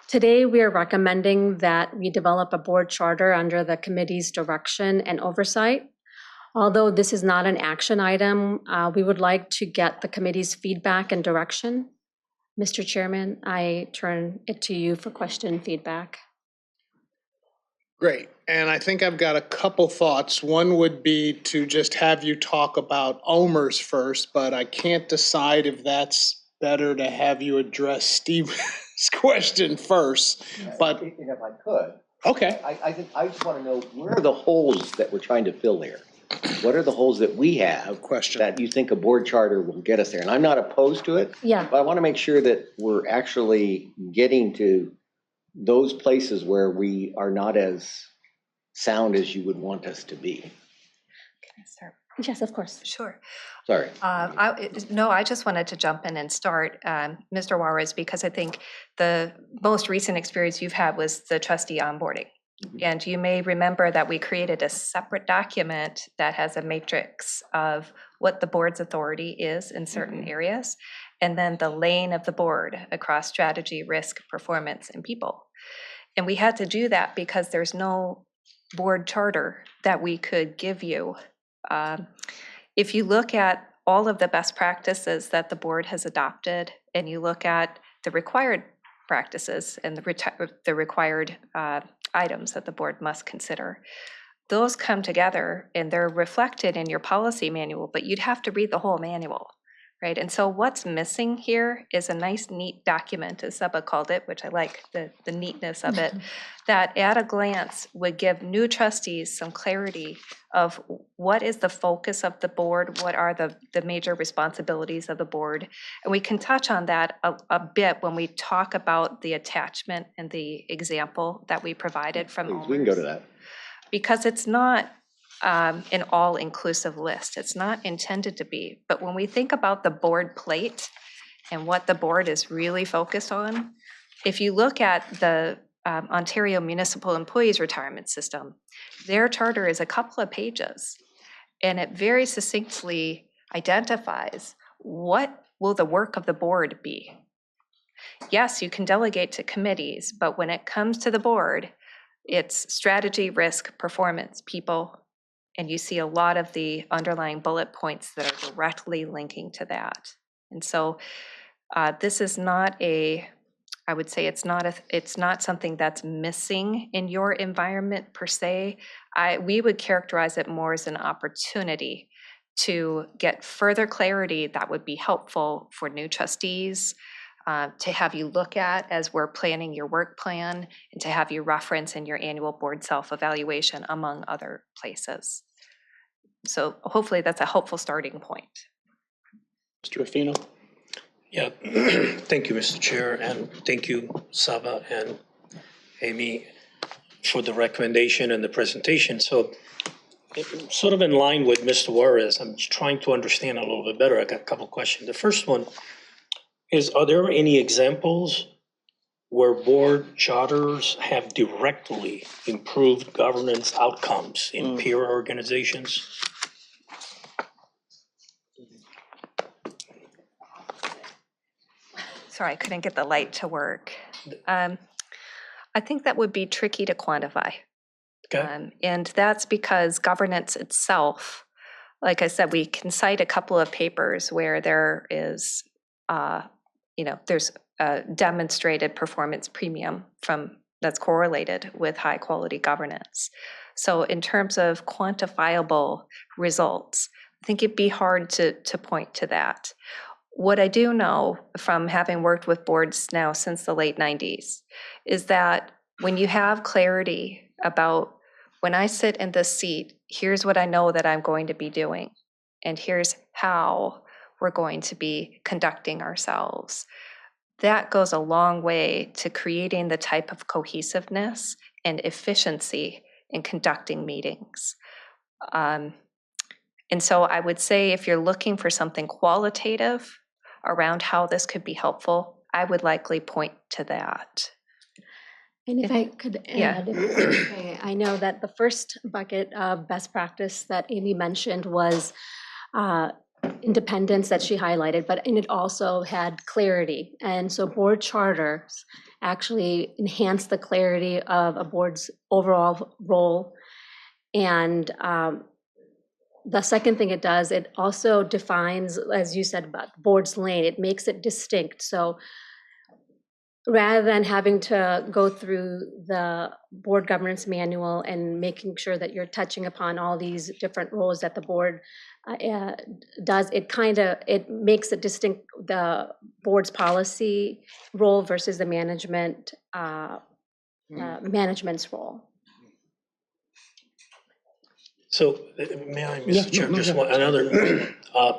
Today, we are recommending that we develop a board charter under the committee's direction and oversight. Although this is not an action item, we would like to get the committee's feedback and direction. Mr. Chairman, I turn it to you for question feedback. Great. And I think I've got a couple thoughts. One would be to just have you talk about OMERS first, but I can't decide if that's better to have you address Steve's question first. But And if I could, okay. I just want to know, where are the holes that we're trying to fill here? What are the holes that we have Question. that you think a board charter will get us there? And I'm not opposed to it, Yeah. but I want to make sure that we're actually getting to those places where we are not as sound as you would want us to be. Can I start? Yes, of course. Sure. Sorry. I just wanted to jump in and start, Mr. Juarez, because I think the most recent experience you've had was the trustee onboarding. And you may remember that we created a separate document that has a matrix of what the board's authority is in certain areas, and then the lane of the board across strategy, risk, performance, and people. And we had to do that because there's no board charter that we could give you. If you look at all of the best practices that the board has adopted, and you look at the required practices and the required items that the board must consider, those come together and they're reflected in your policy manual, but you'd have to read the whole manual, right? And so what's missing here is a nice, neat document, as Saba called it, which I like the neatness of it, that at a glance would give new trustees some clarity of what is the focus of the board, what are the major responsibilities of the board. And we can touch on that a bit when we talk about the attachment and the example that we provided from Please, we can go to OMERS. that. Because it's not an all-inclusive list. It's not intended to be. But when we think about the board plate and what the board is really focused on, if you look at the Ontario Municipal Employees Retirement System, their charter is a couple of pages, and it very succinctly identifies what will the work of the board be. Yes, you can delegate to committees, but when it comes to the board, it's strategy, risk, performance, people, and you see a lot of the underlying bullet points that are directly linking to that. And so this is not I would say it's not something that's missing in your environment per se. We would characterize it more as an opportunity to get further clarity that would be helpful for new trustees, to have you look at as we're planning your work plan, and to have you reference in your annual board self-evaluation, among other places. So hopefully that's a helpful starting point. Mr. Ruffino? Yeah, thank you, Mr. Chair, and thank you, Saba and Amy, for the recommendation and the presentation. So sort of in line with Mr. Juarez, I'm trying to understand a little bit better. I got a couple of questions. The first one is, are there any examples where board charters have directly improved governance outcomes in peer organizations? Sorry, I couldn't get the light to work. I think that would be tricky to quantify. Okay. And that's because governance itself, like I said, we can cite a couple of papers where there is, there's a demonstrated performance premium that's correlated with high quality governance. So in terms of quantifiable results, I think it'd be hard to point to that. What I do know from having worked with boards now since the late 90s is that when you have clarity about, when I sit in this seat, here's what I know that I'm going to be doing, and here's how we're going to be conducting ourselves, that goes a long way to creating the type of cohesiveness and efficiency in conducting meetings. And so I would say if you're looking for something qualitative around how this could be helpful, I would likely point to that. And if I could Yeah. add, okay, I know that the first bucket of best practice that Amy mentioned was independence that she highlighted, and it also had clarity. And so board charters actually enhance the clarity of a board's overall role. And the second thing it does, it also defines, as you said, about board's lane, it makes it distinct. So rather than having to go through the board governance manual and making sure that you're touching upon all these different roles that the board does, it makes it distinct, the board's policy role versus the management's role. So may I, Mr. Chair, just one another,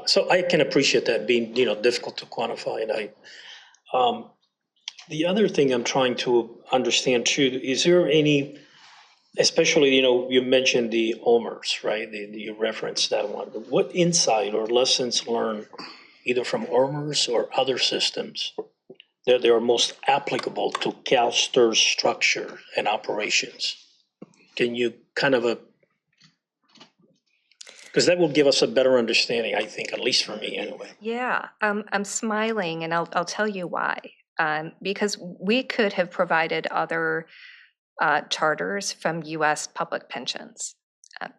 so I can appreciate that being, difficult to quantify. And the other thing I'm trying to understand too, is there any, especially, you mentioned the OMERS, right? You referenced that one. What insight or lessons learned either from OMERS or other systems that they are most applicable to CalSTRS structure and operations? Can you kind of Because that will give us a better understanding, I think, at least for me anyway. Yeah, I'm smiling, and I'll tell you why. Because we could have provided other charters from U.S. public pensions.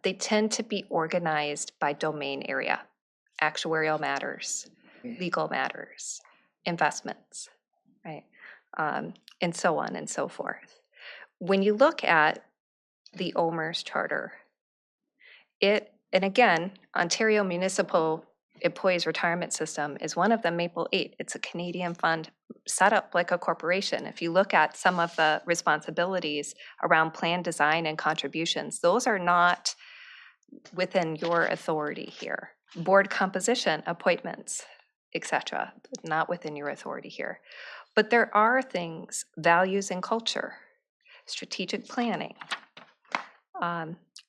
They tend to be organized by domain area, actuarial matters, legal matters, investments, right? And so on and so forth. When you look at the OMERS charter, and again, Ontario Municipal Employees Retirement System is one of them, Maple 8. It's a Canadian fund set up like a corporation. If you look at some of the responsibilities around plan design and contributions, those are not within your authority here. Board composition, appointments, etc., not within your authority here. But there are things, values and culture, strategic planning,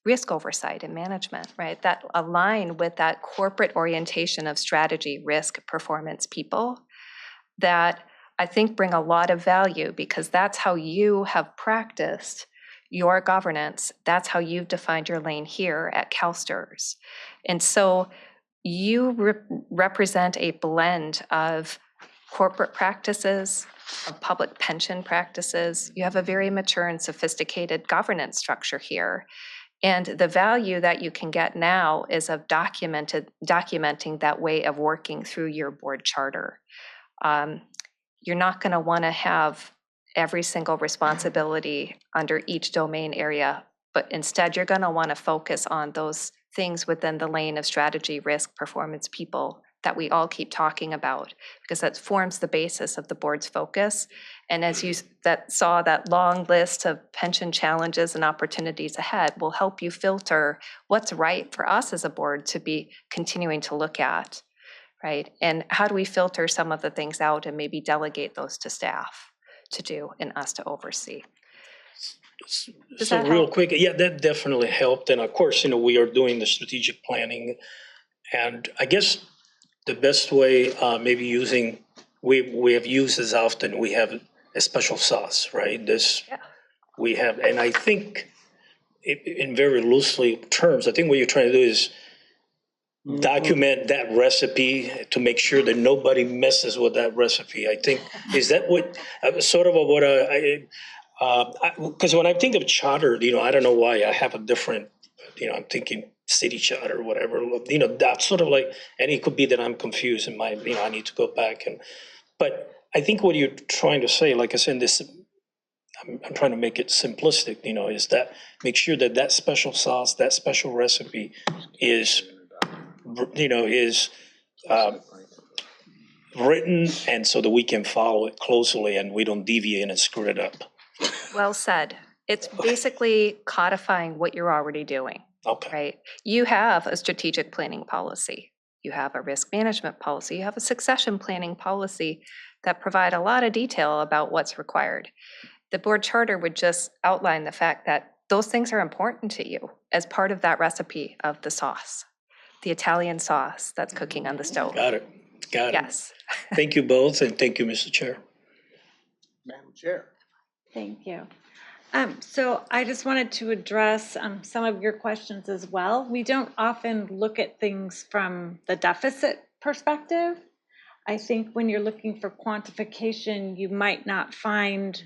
risk oversight and management, right, that align with that corporate orientation of strategy, risk, performance, people, that I think bring a lot of value because that's how you have practiced your governance. That's how you've defined your lane here at CalSTRS. And so you represent a blend of corporate practices, of public pension practices. You have a very mature and sophisticated governance structure here. And the value that you can get now is of documenting that way of working through your board charter. You're not going to want to have every single responsibility under each domain area, but instead you're going to want to focus on those things within the lane of strategy, risk, performance, people that we all keep talking about, because that forms the basis of the board's focus. And as you saw that long list of pension challenges and opportunities ahead will help you filter what's right for us as a board to be continuing to look at, right? And how do we filter some of the things out and maybe delegate those to staff to do and us to oversee? Does So that real help? quick, yeah, that definitely helped. And of course, we are doing the strategic planning. And I guess the best way, maybe we have used as often, we have a special sauce, right? We have, and I think in very loosely terms, I think what you're trying to do is document that recipe to make sure that nobody messes with that recipe. I think, is that what, sort of what because when I think of charter, I don't know why I have a different, I'm thinking city charter or whatever, that's sort of like, and it could be that I'm confused and I need to go back but I think what you're trying to say, like I said, I'm trying to make it simplistic, is that make sure that that special sauce, that special recipe is written, and so that we can follow it closely and we don't deviate and screw it up. Well said. It's basically codifying what you're already doing. Okay. Right? You have a strategic planning policy. You have a risk management policy. You have a succession planning policy that provide a lot of detail about what's required. The board charter would just outline the fact that those things are important to you as part of that recipe of the sauce, the Italian sauce that's cooking on the stove. Got it. Yes. Thank you both, and thank you, Mr. Chair. Madam Chair. Thank you. So I just wanted to address some of your questions as well. We don't often look at things from the deficit perspective. I think when you're looking for quantification, you might not find,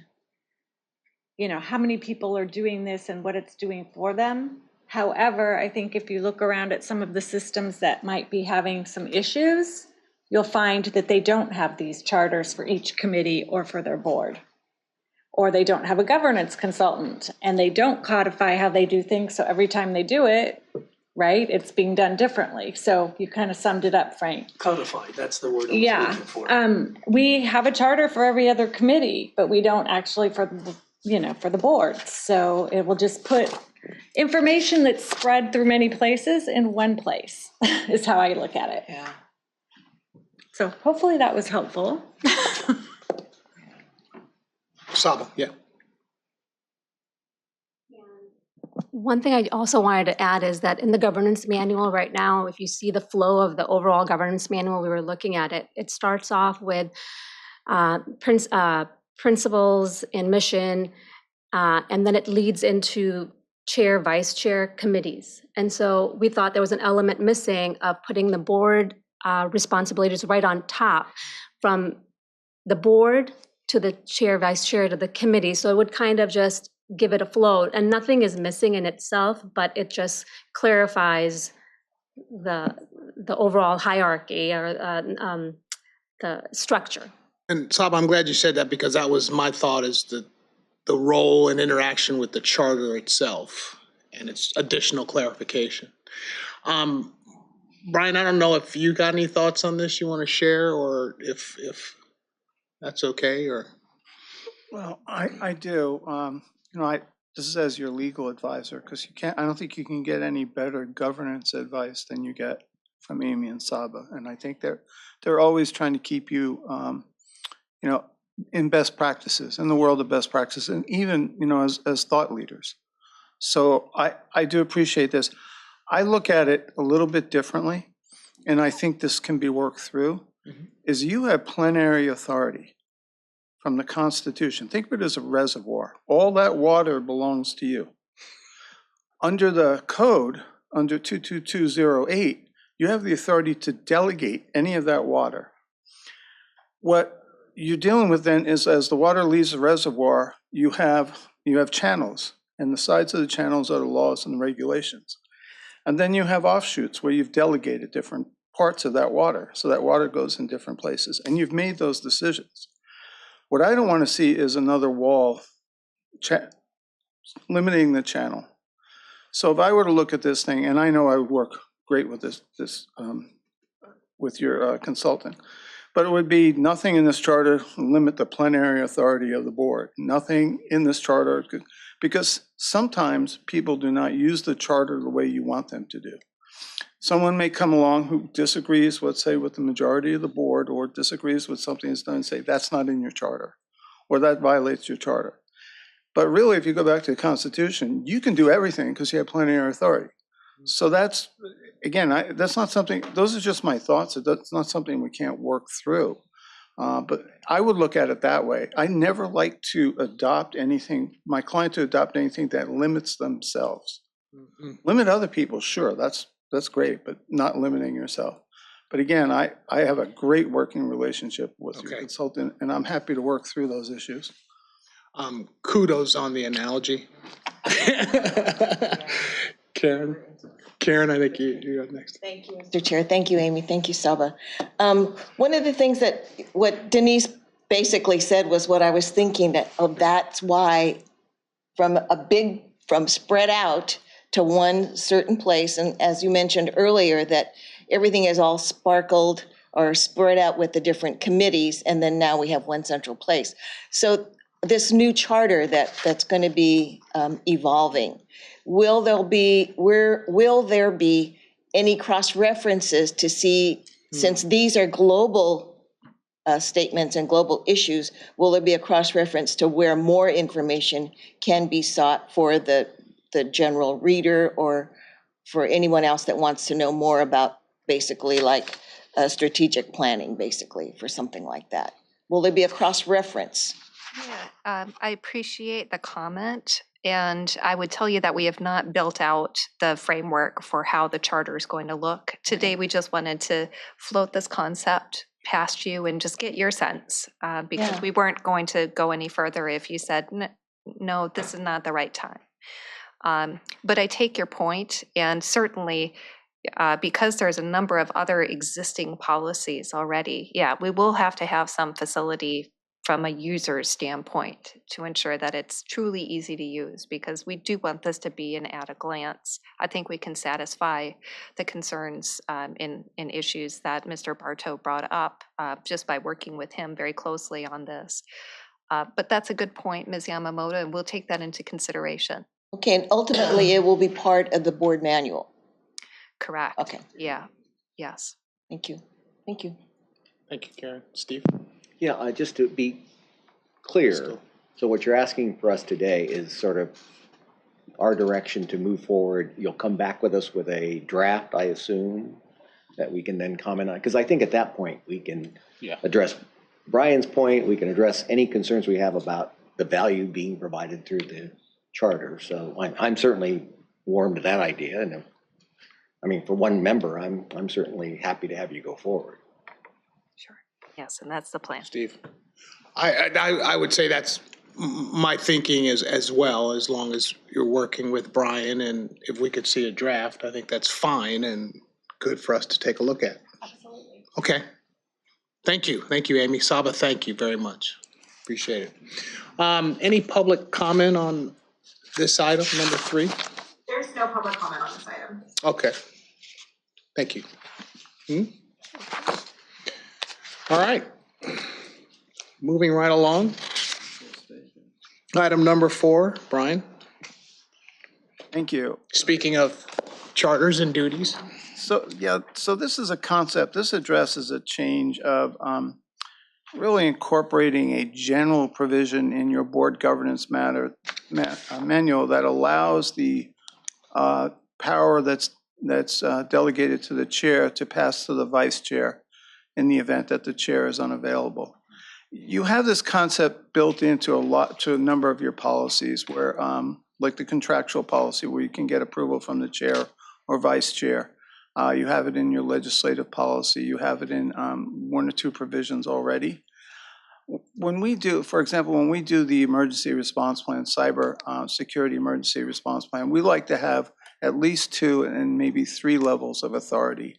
how many people are doing this and what it's doing for them. However, I think if you look around at some of the systems that might be having some issues, you'll find that they don't have these charters for each committee or for their board. Or they don't have a governance consultant and they don't codify how they do things. So every time they do it, right, it's being done differently. So you kind of summed it up, Frank. Codified, that's the word I was looking for. We have a charter for every other committee, but we don't actually for the board. So it will just put information that's spread through many places in one place is how I look at it. Yeah. So hopefully that was helpful. Saba, yeah. One thing I also wanted to add is that in the governance manual right now, if you see the flow of the overall governance manual, we were looking at it, it starts off with principles and mission, and then it leads into chair, vice chair committees. And so we thought there was an element missing of putting the board responsibilities right on top, from the board to the chair, vice chair to the committee. So it would kind of just give it a flow. And nothing is missing in itself, but it just clarifies the overall hierarchy or the structure. And Saba, I'm glad you said that, because that was my thought, is the role and interaction with the charter itself and its additional clarification. Brian, I don't know if you got any thoughts on this you want to share, or if that's okay, or. Well, I do. This is as your legal advisor, because I don't think you can get any better governance advice than you get from Amy and Saba. And I think they're always trying to keep you, in best practices, in the world of best practices, and even, as thought leaders. So I do appreciate this. I look at it a little bit differently, and I think this can be worked through, is you have plenary authority from the Constitution. Think of it as a reservoir. All that water belongs to you. Under the code, under 22208, you have the authority to delegate any of that water. What you're dealing with then is, as the water leaves the reservoir, you have channels, and the sides of the channels are the laws and the regulations. And then you have offshoots where you've delegated different parts of that water, so that water goes in different places, and you've made those decisions. What I don't want to see is another wall limiting the channel. So if I were to look at this thing, and I know I would work great with this with your consultant, but it would be nothing in this charter limit the plenary authority of the board. Nothing in this charter, because sometimes people do not use the charter the way you want them to do. Someone may come along who disagrees, let's say, with the majority of the board, or disagrees with something that's done, and say, that's not in your charter, or that violates your charter. But really, if you go back to the Constitution, you can do everything because you have plenary authority. So that's, again, that's not something, those are just my thoughts. That's not something we can't work through. But I would look at it that way. I never like to adopt anything, my client to adopt anything that limits themselves. Limit other people, sure, that's great, but not limiting yourself. But again, I have a great working relationship with your consultant, and I'm happy to work through those issues. Kudos on the analogy. Karen, I think you're up next. Thank you, Mr. Chair. Thank you, Amy. Thank you, Saba. One of the things what Denise basically said was what I was thinking, that's why from spread out to one certain place, and as you mentioned earlier, that everything is all sparkled or spread out with the different committees, and then now we have one central place. So this new charter that's going to be evolving, will there be any cross-references to see, since these are global statements and global issues, will there be a cross-reference to where more information can be sought for the general reader, or for anyone else that wants to know more about basically like strategic planning, basically, for something like that? Will there be a cross-reference? Yeah, I appreciate the comment. And I would tell you that we have not built out the framework for how the charter is going to look. Today, we just wanted to float this concept past you and just get your sense, because we weren't going to go any further if you said, no, this is not the right time. But I take your point, and certainly because there's a number of other existing policies already, we will have to have some facility from a user's standpoint to ensure that it's truly easy to use, because we do want this to be an at a glance. I think we can satisfy the concerns in issues that Mr. Bartow brought up just by working with him very closely on this. But that's a good point, Ms. Yamamoto, and we'll take that into consideration. Okay, and ultimately it will be part of the board manual. Correct. Okay. Yeah. Yes. Thank you. Thank you. Thank you, Karen. Steve? Yeah, just to be clear, so what you're asking for us today is sort of our direction to move forward. You'll come back with us with a draft, I assume, that we can then comment on, because I think at that point we can address Brian's point, we can address any concerns we have about the value being provided through the charter. So I'm certainly warm to that idea. And I mean, for one member, I'm certainly happy to have you go forward. Yes, and that's the plan. Steve? I would say that's my thinking is as well, as long as you're working with Brian, and if we could see a draft, I think that's fine and good for us to take a look at. Absolutely. Okay. Thank you, Amy. Saba, thank you very much. Appreciate it. Any public comment on this item, number 3? There's no public comment on this item. Okay. Thank you. All right. Moving right along. Item number 4, Brian. Thank you. Speaking of charters and duties. So, yeah, so this is a concept, this addresses a change of really incorporating a general provision in your board governance manual that allows the power that's delegated to the chair to pass to the vice chair in the event that the chair is unavailable. You have this concept built into a number of your policies where, like the contractual policy where you can get approval from the chair or vice chair. You have it in your legislative policy. You have it in 1 or 2 provisions already. When we do, for example, when we do the emergency response plan, cyber security emergency response plan, we like to have at least 2 and maybe 3 levels of authority.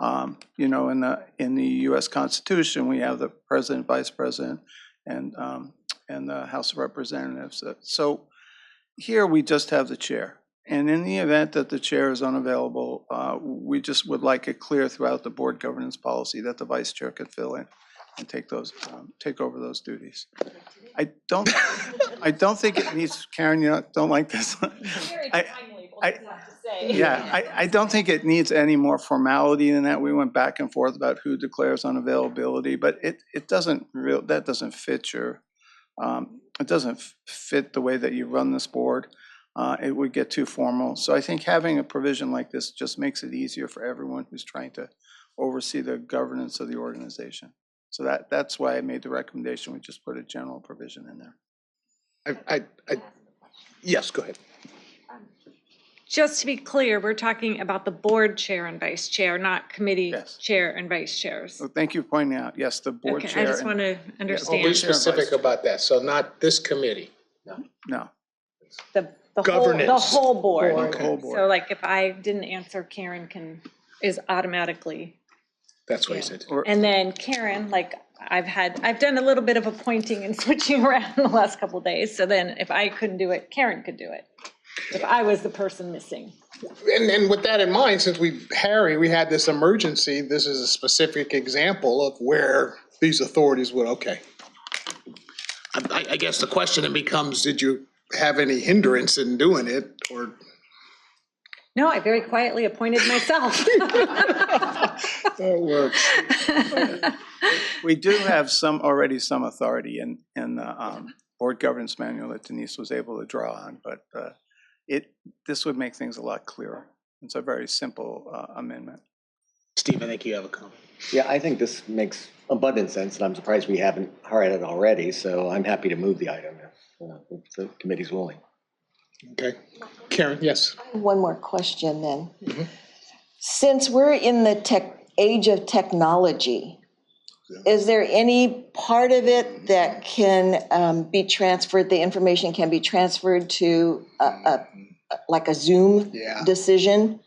You know, in the U.S. Constitution, we have the president, vice president, and the House of Representatives. So here we just have the chair. And in the event that the chair is unavailable, we just would like it clear throughout the board governance policy that the vice chair could fill in and take over those duties. I don't think it needs, Karen, you don't like this. I don't think it needs any more formality than that. We went back and forth about who declares unavailability, but it doesn't fit it doesn't fit the way that you run this board. It would get too formal. So I think having a provision like this just makes it easier for everyone who's trying to oversee the governance of the organization. So that's why I made the recommendation. We just put a general provision in there. Yes, go ahead. Just to be clear, we're talking about the board chair and vice chair, not committee Yes. chair and vice chairs. So thank you for pointing out, yes, the board Okay, chair. I just and- want to Well, be understand specific about that. So not this committee. No, the Governance. whole board. the whole board. So like if I didn't answer, Karen is automatically, That's what he said. Or- and then Karen, like I've done a little bit of a pointing and switching around the last couple of days. So then if I couldn't do it, Karen could do it. If I was the person missing. And with that in mind, since we had this emergency, this is a specific example of where these authorities would, okay. I guess the question then becomes, did you have any hindrance in doing it, or? No, I very quietly appointed myself. That works. We do have already some authority in the board governance manual that Denise was able to draw on, but this would make things a lot clearer. It's a very simple amendment. Steve, I think you have a comment. Yeah, I think this makes abundant sense, and I'm surprised we haven't heard it already, so I'm happy to move the item if the committee's willing. Okay. Karen, yes. One more question then. Since we're in the age of technology, is there any part of it that can be transferred, the information can be transferred to like a Zoom Yeah. decision,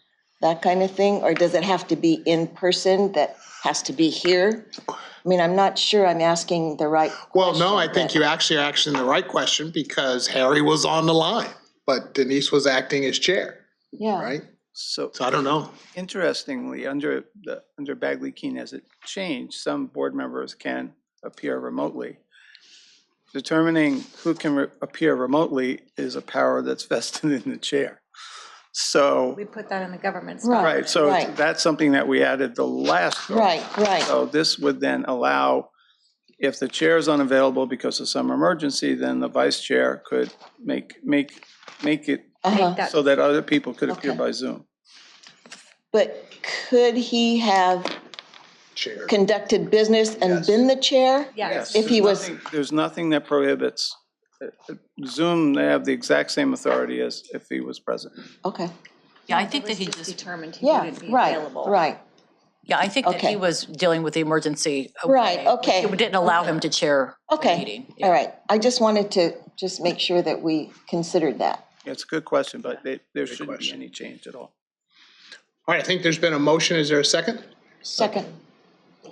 that kind of thing? Or does it have to be in person, that has to be here? I mean, I'm not sure I'm asking the right Well, no, I question, think but- you actually are asking the right question because Harry was on the line, but Denise was acting as chair, Yeah. right? So So I don't know. interestingly, under Bagley-Keene as it changed, some board members can appear remotely. Determining who can appear remotely is a power that's vested in the chair. So, We put that in the government Right. stuff. right, so Right. that's something that we added the last go. Right, right. So this would then allow, if the chair is unavailable because of some emergency, then the vice chair could make it Uh-huh. so that other people could appear Okay. by Zoom. But could he have Chair. conducted business and Yes. been the chair? Yes. If he There's was- nothing- There's nothing that prohibits Zoom, they have the exact same authority as if he was present. Okay. Yeah, I think that he just, Determined he Yeah, wouldn't be right, available. right, yeah, I think that he Okay. was dealing with the emergency. Right, okay. It didn't allow him to chair the okay. meeting. All right. I just wanted to just make sure that we considered that. It's a good question, but there shouldn't be question. any change at all. All right, I think there's been a motion. Is there a second? Second.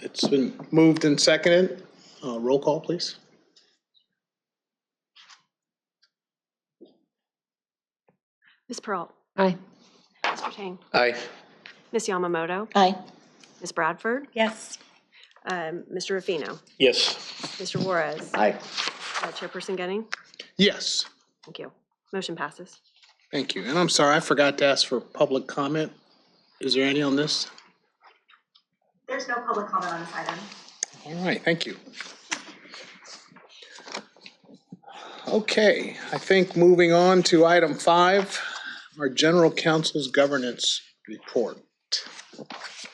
It's been moved and seconded. Roll call, please. Ms. Pearl. Aye. Mr. Tang. Aye. Ms. Yamamoto. Aye. Ms. Bradford. Yes. Mr. Ruffino. Yes. Mr. Juarez. Aye. Chairperson Getting. Yes, Thank you. Motion passes. thank you. And I'm sorry, I forgot to ask for public comment. Is there any on this? There's no public comment on this item. All right, thank you. Okay, I think moving on to item 5, our general counsel's governance report.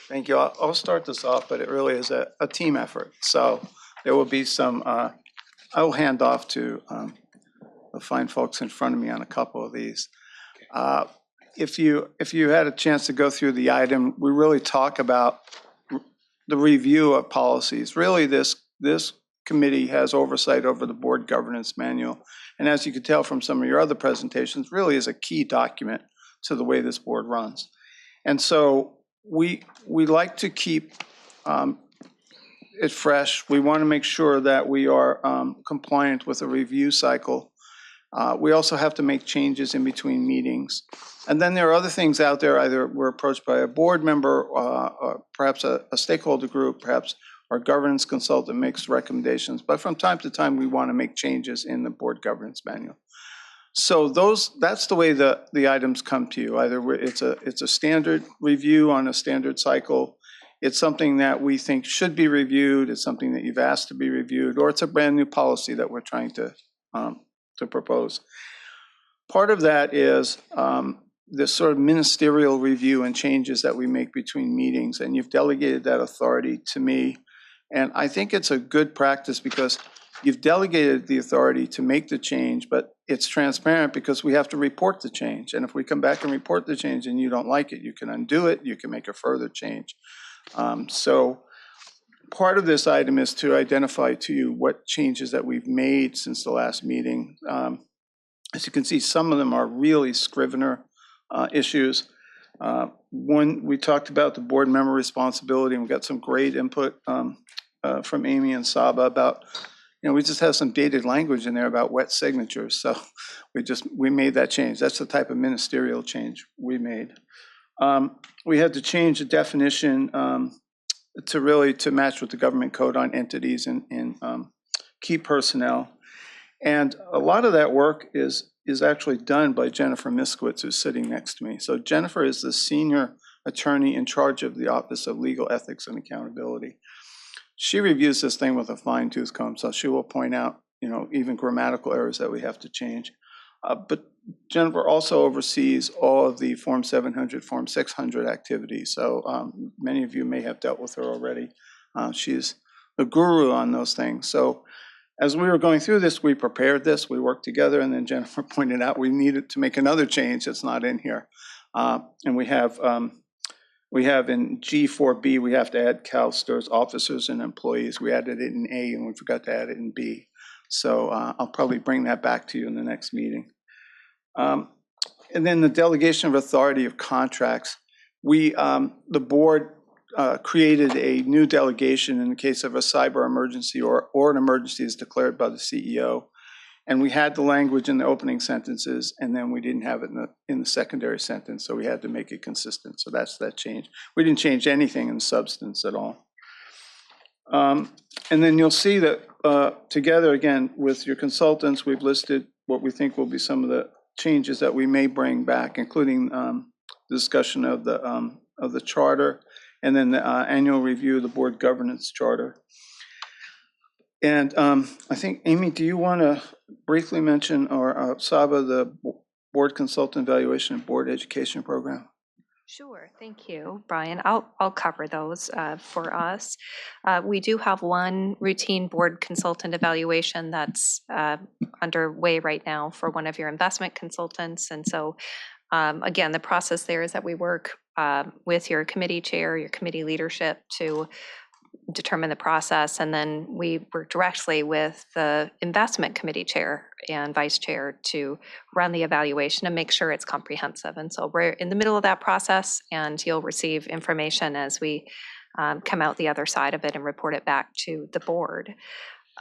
Thank you. I'll start this off, but it really is a team effort. So there will be some, I will hand off to the fine folks in front of me on a couple of these. If you had a chance to go through the item, we really talk about the review of policies. Really, this committee has oversight over the board governance manual. And as you could tell from some of your other presentations, really is a key document to the way this board runs. And so we like to keep it fresh. We want to make sure that we are compliant with a review cycle. We also have to make changes in between meetings. And then there are other things out there, either we're approached by a board member, or perhaps a stakeholder group, perhaps our governance consultant makes recommendations. But from time to time, we want to make changes in the board governance manual. So that's the way the items come to you. Either it's a standard review on a standard cycle. It's something that we think should be reviewed. It's something that you've asked to be reviewed, or it's a brand new policy that we're trying to propose. Part of that is this sort of ministerial review and changes that we make between meetings, and you've delegated that authority to me. And I think it's a good practice because you've delegated the authority to make the change, but it's transparent because we have to report the change. And if we come back and report the change and you don't like it, you can undo it, you can make a further change. So part of this item is to identify to you what changes that we've made since the last meeting. As you can see, some of them are really Scrivener issues. One, we talked about the board member responsibility, and we got some great input from Amy and Saba about, we just have some dated language in there about wet signatures. So we made that change. That's the type of ministerial change we made. We had to change the definition to match with the government code on entities and key personnel. And a lot of that work is actually done by Jennifer Miskowitz, who's sitting next to me. So Jennifer is the senior attorney in charge of the Office of Legal Ethics and Accountability. She reviews this thing with a fine-tooth comb, so she will point out, even grammatical errors that we have to change. But Jennifer also oversees all of the Form 700, Form 600 activities. So many of you may have dealt with her already. She's the guru on those things. So as we were going through this, we prepared this, we worked together, and then Jennifer pointed out we needed to make another change that's not in here. And we have in G4B, we have to add CalSTRS officers and employees. We added it in A and we forgot to add it in B. So I'll probably bring that back to you in the next meeting. And then the delegation of authority of contracts. The board created a new delegation in the case of a cyber emergency or an emergency is declared by the CEO. And we had the language in the opening sentences, and then we didn't have it in the secondary sentence, so we had to make it consistent. So that's that change. We didn't change anything in substance at all. And then you'll see that together, again, with your consultants, we've listed what we think will be some of the changes that we may bring back, including the discussion of the charter, and then the annual review of the board governance charter. And I think, Amy, do you want to briefly mention, or Saba, the board consultant evaluation and board education program? Sure, thank you, Brian. I'll cover those for us. We do have one routine board consultant evaluation that's underway right now for one of your investment consultants. And so, again, the process there is that we work with your committee chair, your committee leadership to determine the process, and then we work directly with the investment committee chair and vice chair to run the evaluation and make sure it's comprehensive. And so we're in the middle of that process, and you'll receive information as we come out the other side of it and report it back to the board.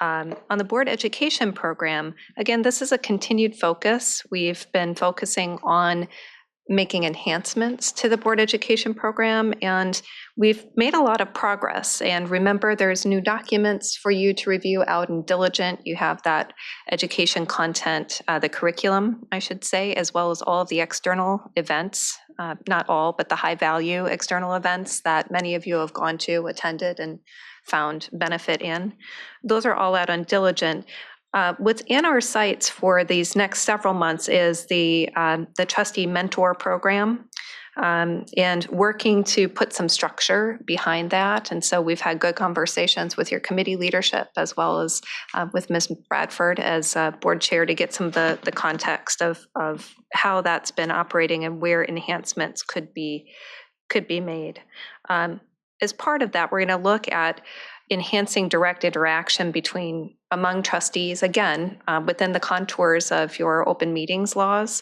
On the board education program, again, this is a continued focus. We've been focusing on making enhancements to the board education program, and we've made a lot of progress. And remember, there's new documents for you to review out in Diligent. You have that education content, the curriculum, I should say, as well as all of the external events, not all, but the high value external events that many of you have gone to, attended, and found benefit in. Those are all out on Diligent. What's in our sights for these next several months is the trustee mentor program, and working to put some structure behind that. And so we've had good conversations with your committee leadership as well as with Ms. Bradford as board chair to get some of the context of how that's been operating and where enhancements could be made. As part of that, we're going to look at enhancing direct interaction among trustees, again, within the contours of your open meetings laws,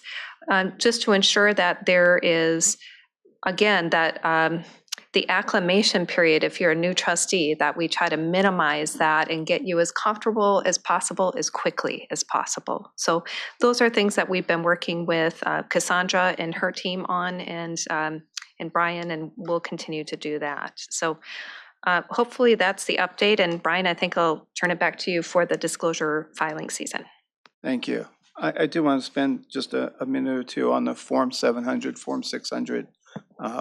just to ensure that there is, again, that the acclimation period, if you're a new trustee, that we try to minimize that and get you as comfortable as possible, as quickly as possible. So those are things that we've been working with Cassandra and her team on, and Brian, and we'll continue to do that. So hopefully that's the update. And Brian, I think I'll turn it back to you for the disclosure filing season. Thank you. I do want to spend just a minute or two on the Form 700, Form 600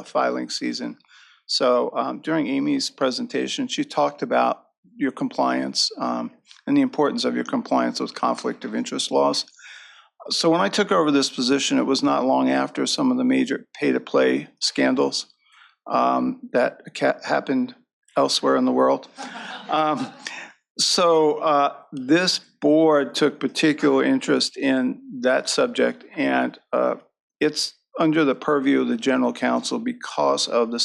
filing season. So during Amy's presentation, she talked about your compliance and the importance of your compliance with conflict of interest laws. So when I took over this position, it was not long after some of the major pay-to-play scandals that happened elsewhere in the world. So this board took particular interest in that subject, and it's under the purview of the general counsel because of the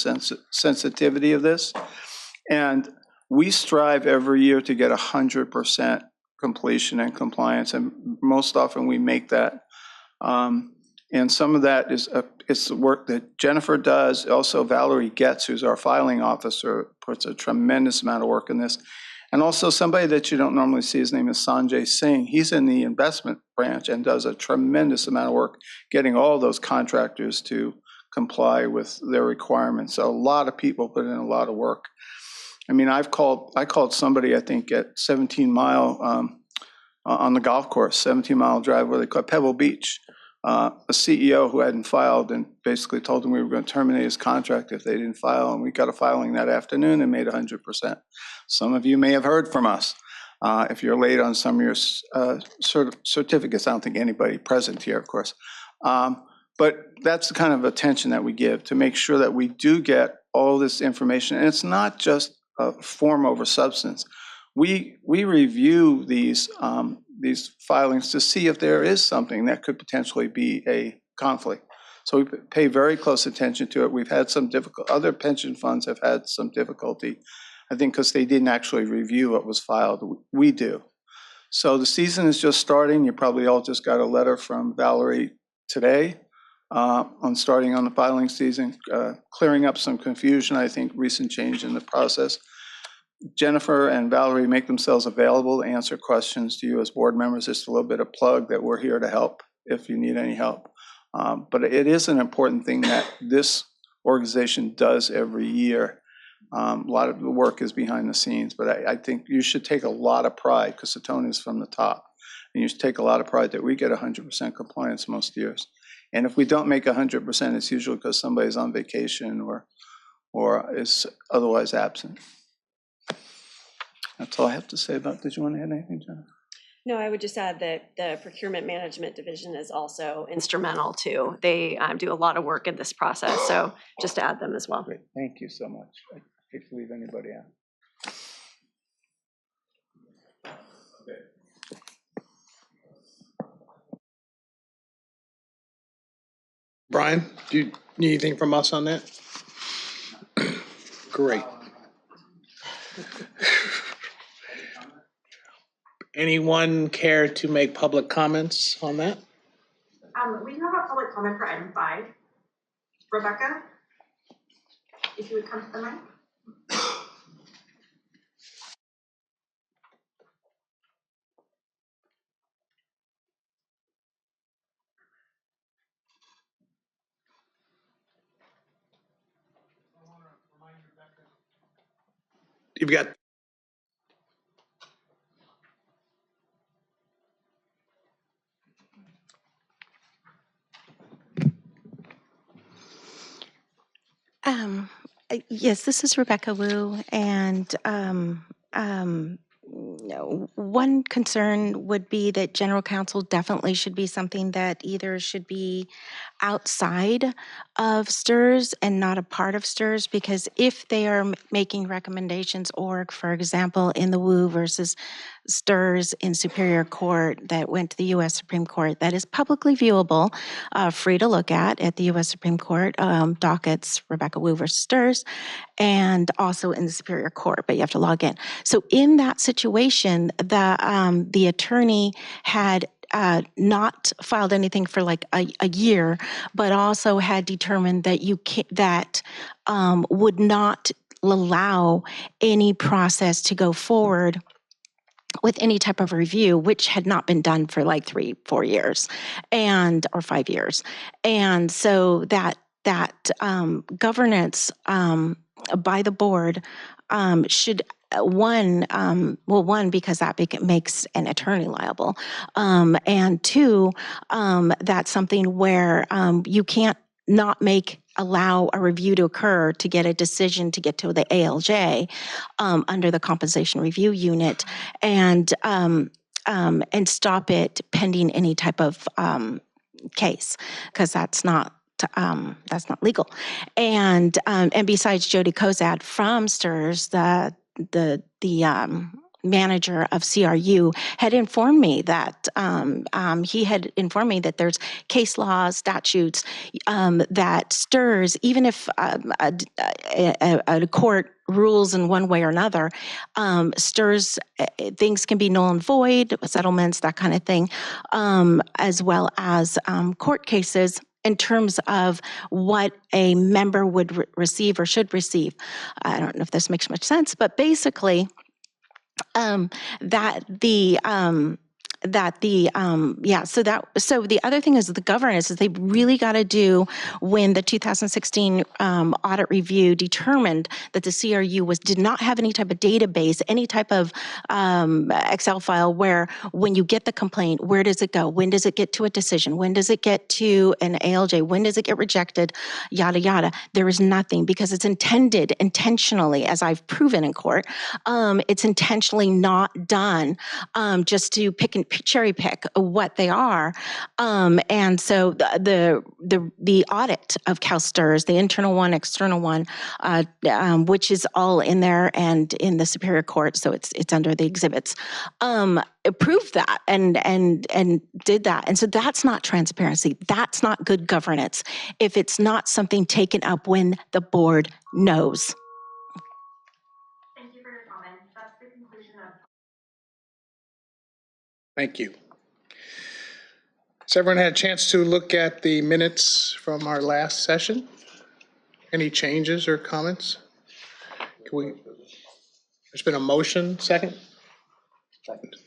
sensitivity of this. And we strive every year to get 100% completion and compliance, and most often we make that. And some of that is it's the work that Jennifer does. Also, Valerie Getz, who's our filing officer, puts a tremendous amount of work in this. And also somebody that you don't normally see, his name is Sanjay Singh. He's in the investment branch and does a tremendous amount of work getting all those contractors to comply with their requirements. So a lot of people put in a lot of work. I mean, I called somebody, I think, at 17 Mile on the golf course, 17 Mile Drive, where they call it Pebble Beach. A CEO who hadn't filed and basically told them we were going to terminate his contract if they didn't file. And we got a filing that afternoon and made 100%. Some of you may have heard from us. If you're late on some of your certificates, I don't think anybody present here, of course. But that's the kind of attention that we give to make sure that we do get all this information. And it's not just form over substance. We review these filings to see if there is something that could potentially be a conflict. So we pay very close attention to it. We've had some other pension funds have had some difficulty, I think, because they didn't actually review what was filed. We do. So the season is just starting. You probably all just got a letter from Valerie today on starting on the filing season, clearing up some confusion, I think, recent change in the process. Jennifer and Valerie make themselves available to answer questions to you as board members. Just a little bit of plug that we're here to help if you need any help. But it is an important thing that this organization does every year. A lot of the work is behind the scenes, but I think you should take a lot of pride, because the tone is from the top. And you should take a lot of pride that we get 100% compliance most years. And if we don't make 100%, it's usually because somebody's on vacation or is otherwise absent. That's all I have to say about it. Did you want to add anything, Jennifer? No, I would just add that the procurement management division is also instrumental too. They do a lot of work in this process, so just to add them as well. Great, thank you so much. I hate to leave anybody out. Brian, do you need anything from us on that? Great. Anyone care to make public comments on that? We do have a public comment for item 5. Rebecca, if you would come to the mic. You've got. Yes, this is Rebecca Wu, and one concern would be that general counsel definitely should be something that either should be outside of STRS and not a part of STRS, because if they are making recommendations, or for example, in the Wu versus STRS in Superior Court that went to the U.S. Supreme Court, that is publicly viewable, free to look at the U.S. Supreme Court, dockets Rebecca Wu versus STRS, and also in the Superior Court, but you have to log in. So in that situation, the attorney had not filed anything for like a year, but also had determined that would not allow any process to go forward with any type of review, which had not been done for like 3-4 years or 5 years. And so that governance by the board should one, because that makes an attorney liable, and two, that's something where you can't not allow a review to occur to get a decision to get to the ALJ under the compensation review unit, and stop it pending any type of case, because that's not legal. And besides, Jody Kozad from STRS, the manager of CRU, had informed me that there's case laws, statutes, that STRS, even if a court rules in one way or another, STRS, things can be null and void, settlements, that kind of thing, as well as court cases in terms of what a member would receive or should receive. I don't know if this makes much sense, but basically, so the other thing is the governance is they really got to do when the 2016 audit review determined that the CRU did not have any type of database, any type of Excel file where when you get the complaint, where does it go? When does it get to a decision? When does it get to an ALJ? When does it get rejected? Yada, yada. There is nothing, because it's intentionally, as I've proven in court, it's intentionally not done just to cherry pick what they are. And so the audit of CalSTRS, the internal one, external one, which is all in there and in the Superior Court, so it's under the exhibits, approved that and did that. And so that's not transparency. That's not good governance if it's not something taken up when the board knows. Thank you for your comment. That's the conclusion of. Thank you. Has everyone had a chance to look at the minutes from our last session? Any changes or comments? There's been a motion, second?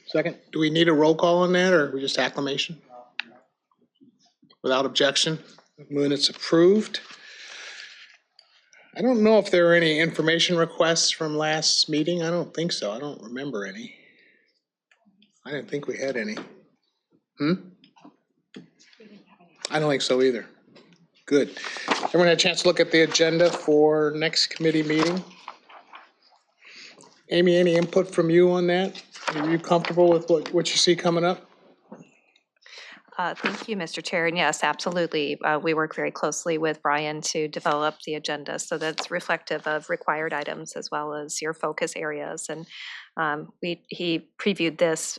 Second. Do we need a roll call on that, or are we just acclamation? Without objection, minutes approved. I don't know if there are any information requests from last meeting. I don't think so. I don't remember any. I didn't think we had any. I don't think so either. Good. Everyone had a chance to look at the agenda for next committee meeting? Amy, any input from you on that? Are you comfortable with what you see coming up? Thank you, Mr. Chair. And yes, absolutely. We work very closely with Brian to develop the agenda so that's reflective of required items as well as your focus areas. And he previewed this,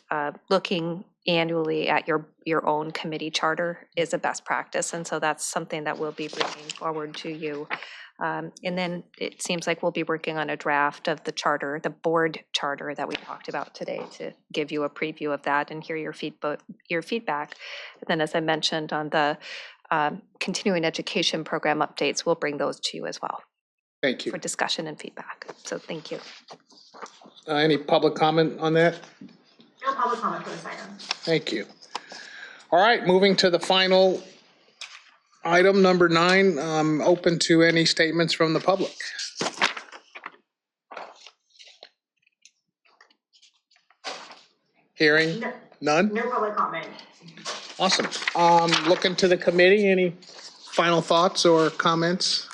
looking annually at your own committee charter is a best practice. And so that's something that we'll be bringing forward to you. And then it seems like we'll be working on a draft of the charter, the board charter that we talked about today, to give you a preview of that and hear your feedback. And then, as I mentioned, on the continuing education program updates, we'll bring those to you as well. Thank you. For discussion and feedback. So thank you. Any public comment on that? No public comment for this item. Thank you. All right, moving to the final item, number 9, open to any statements from the public. Hearing none? No public comment. Awesome. Looking to the committee, any final thoughts or comments?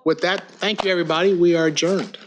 With that, thank you, everybody. We are adjourned.